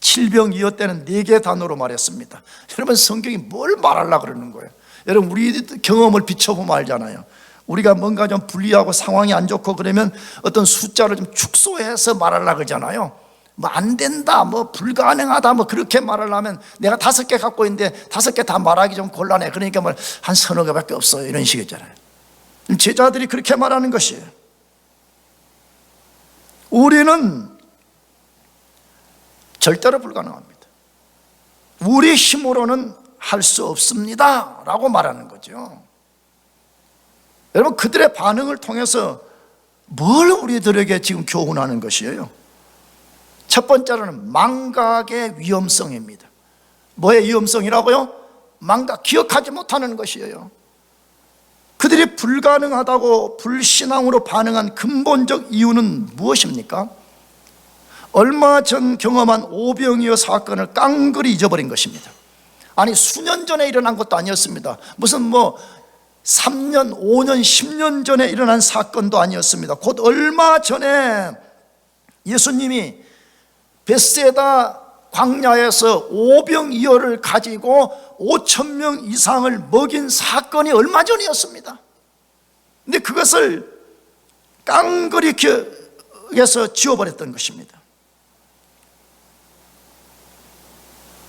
S1: 7병이어 때는 4개 단어로 말했습니다. 여러분 성경이 뭘 말하려고 그러는 거예요? 여러분 우리 경험을 비춰보면 알잖아요. 우리가 뭔가 좀 불리하고 상황이 안 좋고 그러면 어떤 숫자를 좀 축소해서 말하려고 그러잖아요. 뭐 안 된다, 뭐 불가능하다, 뭐 그렇게 말하려면 내가 5개 갖고 있는데 5개 다 말하기 좀 곤란해. 그러니까 뭐 한 3-4개밖에 없어요. 이런 식이잖아요. 제자들이 그렇게 말하는 것이에요. 우리는 절대로 불가능합니다. 우리 힘으로는 할 수 없습니다 라고 말하는 거죠. 여러분, 그들의 반응을 통해서 뭘 우리들에게 지금 교훈하는 것이에요? 첫 번째로는 망각의 위험성입니다. 뭐의 위험성이라고요? 망각, 기억하지 못하는 것이에요. 그들이 불가능하다고 불신앙으로 반응한 근본적 이유는 무엇입니까? 얼마 전 경험한 오병이어 사건을 깡그리 잊어버린 것입니다. 아니, 수년 전에 일어난 것도 아니었습니다. 무슨 3년, 5년, 10년 전에 일어난 사건도 아니었습니다. 곧 얼마 전에 예수님이 벳세다 광야에서 오병이어를 가지고 5,000명 이상을 먹인 사건이 얼마 전이었습니다. 근데 그것을 깡그리 기억에서 지워버렸던 것입니다.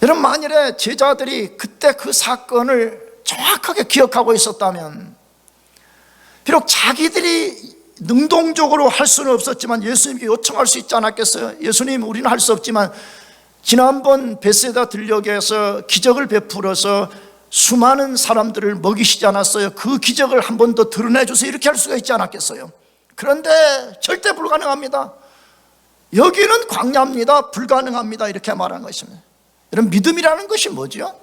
S1: 여러분, 만일에 제자들이 그때 그 사건을 정확하게 기억하고 있었다면, 비록 자기들이 능동적으로 할 수는 없었지만 예수님께 요청할 수 있지 않았겠어요? 예수님, 우리는 할 수 없지만 지난번 벳세다 들녘에서 기적을 베풀어서 수많은 사람들을 먹이시지 않았어요? 그 기적을 한 번 더 드러내 주세요. 이렇게 할 수가 있지 않았겠어요? 그런데 절대 불가능합니다. 여기는 광야입니다. 불가능합니다. 이렇게 말한 것입니다. 여러분, 믿음이라는 것이 뭐죠?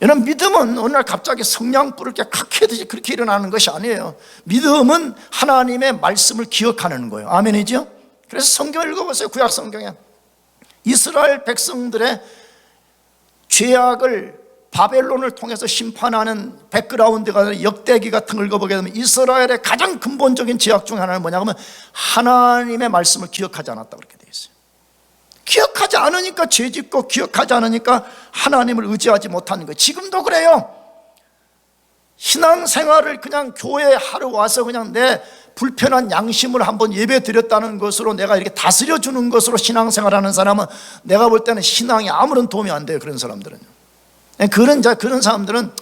S1: 여러분, 믿음은 어느 날 갑자기 성냥 불을 게 칵해듯이 그렇게 일어나는 것이 아니에요. 믿음은 하나님의 말씀을 기억하는 거예요. 아멘이죠? 그래서 성경 읽어보세요. 구약 성경에 이스라엘 백성들의 죄악을 바벨론을 통해서 심판하는 백그라운드가 역대기 같은 걸 읽어보게 되면 이스라엘의 가장 근본적인 죄악 중 하나는 뭐냐 하면 하나님의 말씀을 기억하지 않았다, 그렇게 되어 있어요. 기억하지 않으니까 죄짓고, 기억하지 않으니까 하나님을 의지하지 못하는 거예요. 지금도 그래요. 신앙생활을 그냥 교회에 하루 와서 그냥 내 불편한 양심을 한번 예배 드렸다는 것으로 내가 이렇게 다스려주는 것으로 신앙생활하는 사람은 내가 볼 때는 신앙이 아무런 도움이 안 돼요. 그런 사람들은요. 그런 사람들은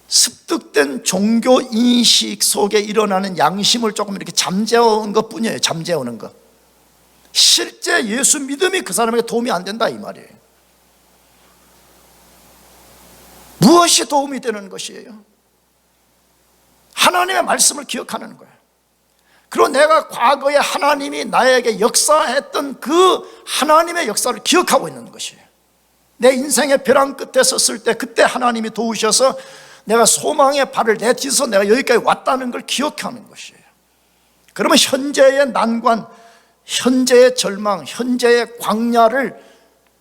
S1: 습득된 종교 인식 속에 일어나는 양심을 조금 이렇게 잠재우는 것 뿐이에요. 잠재우는 것. 실제 예수 믿음이 그 사람에게 도움이 안 된다, 이 말이에요. 무엇이 도움이 되는 것이에요? 하나님의 말씀을 기억하는 거예요. 그리고 내가 과거에 하나님이 나에게 역사했던 그 하나님의 역사를 기억하고 있는 것이에요. 내 인생의 벼랑 끝에 섰을 때 그때 하나님이 도우셔서 내가 소망의 발을 내딛어서 내가 여기까지 왔다는 걸 기억하는 것이에요. 그러면 현재의 난관, 현재의 절망, 현재의 광야를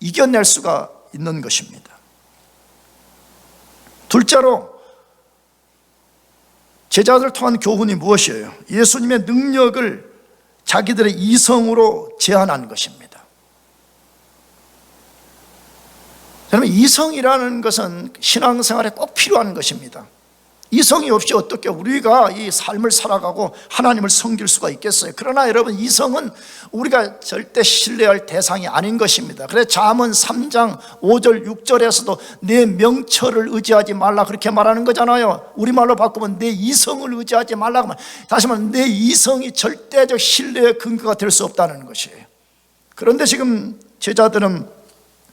S1: 이겨낼 수가 있는 것입니다. 둘째로 제자들을 통한 교훈이 무엇이에요? 예수님의 능력을 자기들의 이성으로 제한한 것입니다. 여러분, 이성이라는 것은 신앙생활에 꼭 필요한 것입니다. 이성이 없이 어떻게 우리가 이 삶을 살아가고 하나님을 섬길 수가 있겠어요? 그러나 여러분, 이성은 우리가 절대 신뢰할 대상이 아닌 것입니다. 그래서 잠언 3장 5절 6절에서도 내 명철을 의지하지 말라 그렇게 말하는 거잖아요. 우리말로 바꾸면 내 이성을 의지하지 말라. 다시 말하면 내 이성이 절대적 신뢰의 근거가 될 수 없다는 것이에요. 그런데 지금 제자들은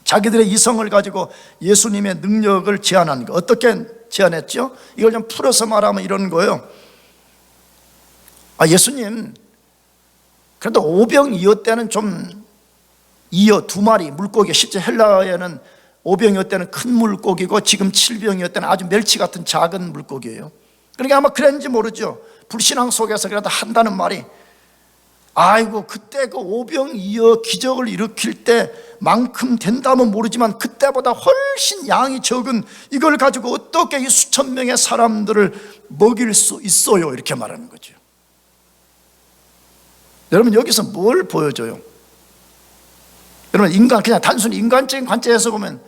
S1: 자기들의 이성을 가지고 예수님의 능력을 제한한 거. 어떻게 제안했죠? 이걸 좀 풀어서 말하면 이런 거예요. 예수님, 그래도 오병이어 때는 좀 이어 두 마리 물고기, 실제 헬라어에는 오병이어 때는 큰 물고기고 지금 칠병이어 때는 아주 멸치 같은 작은 물고기예요. 그러니까 아마 그랬는지 모르죠. 불신앙 속에서 그래도 한다는 말이, 아이고 그때 그 오병이어 기적을 일으킬 때만큼 된다면 모르지만 그때보다 훨씬 양이 적은 이걸 가지고 어떻게 이 수천 명의 사람들을 먹일 수 있어요? 이렇게 말하는 거죠. 여러분, 여기서 뭘 보여줘요? 여러분, 그냥 단순히 인간적인 관점에서 보면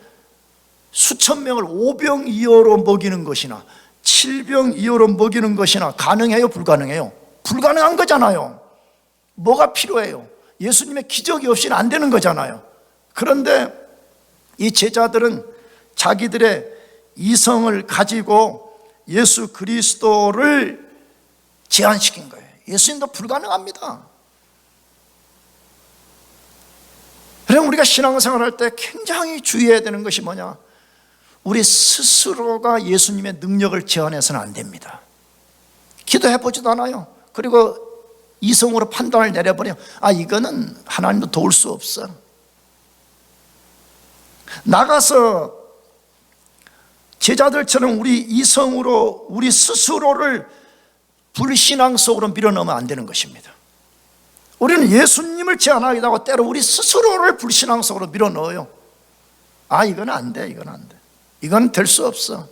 S1: 수천 명을 오병이어로 먹이는 것이나 칠병이어로 먹이는 것이나 가능해요? 불가능해요? 불가능한 거잖아요. 뭐가 필요해요? 예수님의 기적이 없이는 안 되는 거잖아요. 그런데 이 제자들은 자기들의 이성을 가지고 예수 그리스도를 제한시킨 거예요. 예수님도 불가능합니다. 그럼 우리가 신앙생활할 때 굉장히 주의해야 되는 것이 뭐냐? 우리 스스로가 예수님의 능력을 제한해서는 안 됩니다. 기도해보지도 않아요. 그리고 이성으로 판단을 내려버려. 이거는 하나님도 도울 수 없어. 나가서 제자들처럼 우리 이성으로 우리 스스로를 불신앙 속으로 밀어넣으면 안 되는 것입니다. 우리는 예수님을 제한하기도 하고 때로 우리 스스로를 불신앙 속으로 밀어넣어요. 이건 안 돼, 이건 안 돼. 이건 될 수 없어.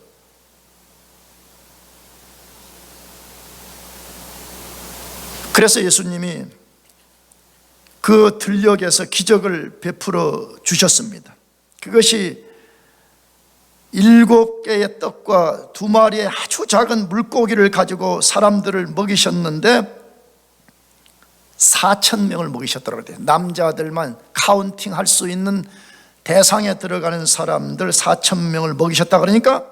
S1: 그래서 예수님이 그 들녘에서 기적을 베풀어 주셨습니다. 그것이 7개의 떡과 2마리의 아주 작은 물고기를 가지고 사람들을 먹이셨는데 4,000명을 먹이셨더라고요. 남자들만 카운팅할 수 있는 대상에 들어가는 사람들 4,000명을 먹이셨다. 그러니까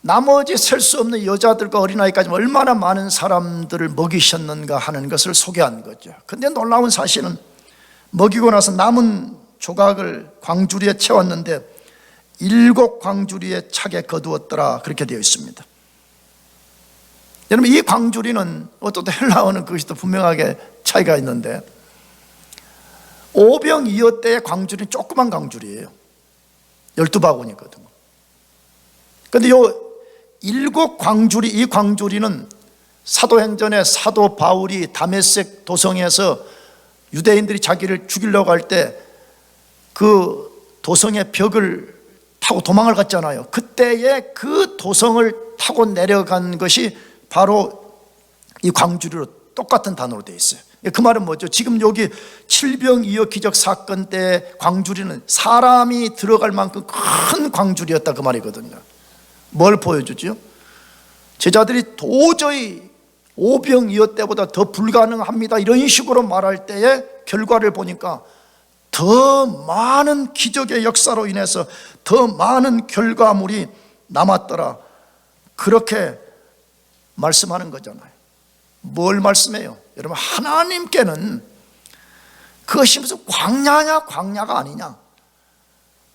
S1: 나머지 셀 수 없는 여자들과 어린아이까지 얼마나 많은 사람들을 먹이셨는가 하는 것을 소개한 거죠. 그런데 놀라운 사실은 먹이고 나서 남은 조각을 광주리에 채웠는데 7 광주리에 차게 거두었더라, 그렇게 되어 있습니다. 여러분, 이 광주리는 어떤 헬라어는 그것이 또 분명하게 차이가 있는데 5병 2여 때의 광주리는 조그만 광주리예요. 12바구니거든요. 그런데 요 7 광주리, 이 광주리는 사도행전에 사도 바울이 다메섹 도성에서 유대인들이 자기를 죽이려고 할 때 그 도성의 벽을 타고 도망을 갔잖아요. 그때에 그 도성을 타고 내려간 것이 바로 이 광주리로 똑같은 단어로 되어 있어요. 그 말은 뭐죠? 지금 여기 7병 2여 기적 사건 때 광주리는 사람이 들어갈 만큼 큰 광주리였다, 그 말이거든요. 뭘 보여주죠? 제자들이 도저히 5병 2여 때보다 더 불가능합니다, 이런 식으로 말할 때의 결과를 보니까 더 많은 기적의 역사로 인해서 더 많은 결과물이 남았더라, 그렇게 말씀하는 거잖아요. 뭘 말씀해요? 여러분, 하나님께는 그것이 무슨 광야냐 광야가 아니냐,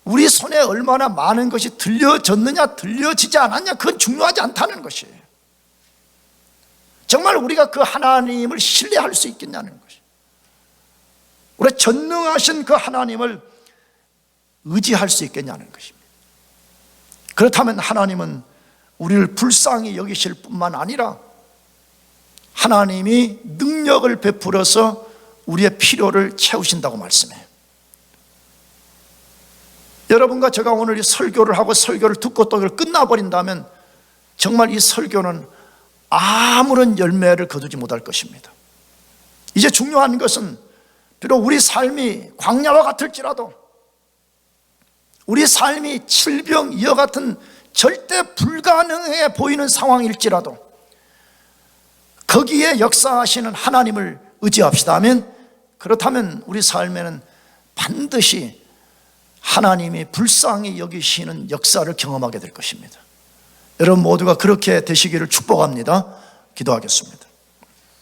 S1: 우리 손에 얼마나 많은 것이 들려졌느냐 들려지지 않았냐, 그건 중요하지 않다는 것이에요. 정말 우리가 그 하나님을 신뢰할 수 있겠냐는 것이에요. 우리 전능하신 그 하나님을 의지할 수 있겠냐는 것입니다. 그렇다면 하나님은 우리를 불쌍히 여기실 뿐만 아니라 하나님이 능력을 베풀어서 우리의 필요를 채우신다고 말씀해요. 여러분과 제가 오늘 이 설교를 하고 설교를 듣고 또 이걸 끝나버린다면 정말 이 설교는 아무런 열매를 거두지 못할 것입니다. 이제 중요한 것은 비록 우리 삶이 광야와 같을지라도, 우리 삶이 7병 2여 같은 절대 불가능해 보이는 상황일지라도 거기에 역사하시는 하나님을 의지합시다. 아멘. 그렇다면 우리 삶에는 반드시 하나님이 불쌍히 여기시는 역사를 경험하게 될 것입니다. 여러분 모두가 그렇게 되시기를 축복합니다. 기도하겠습니다.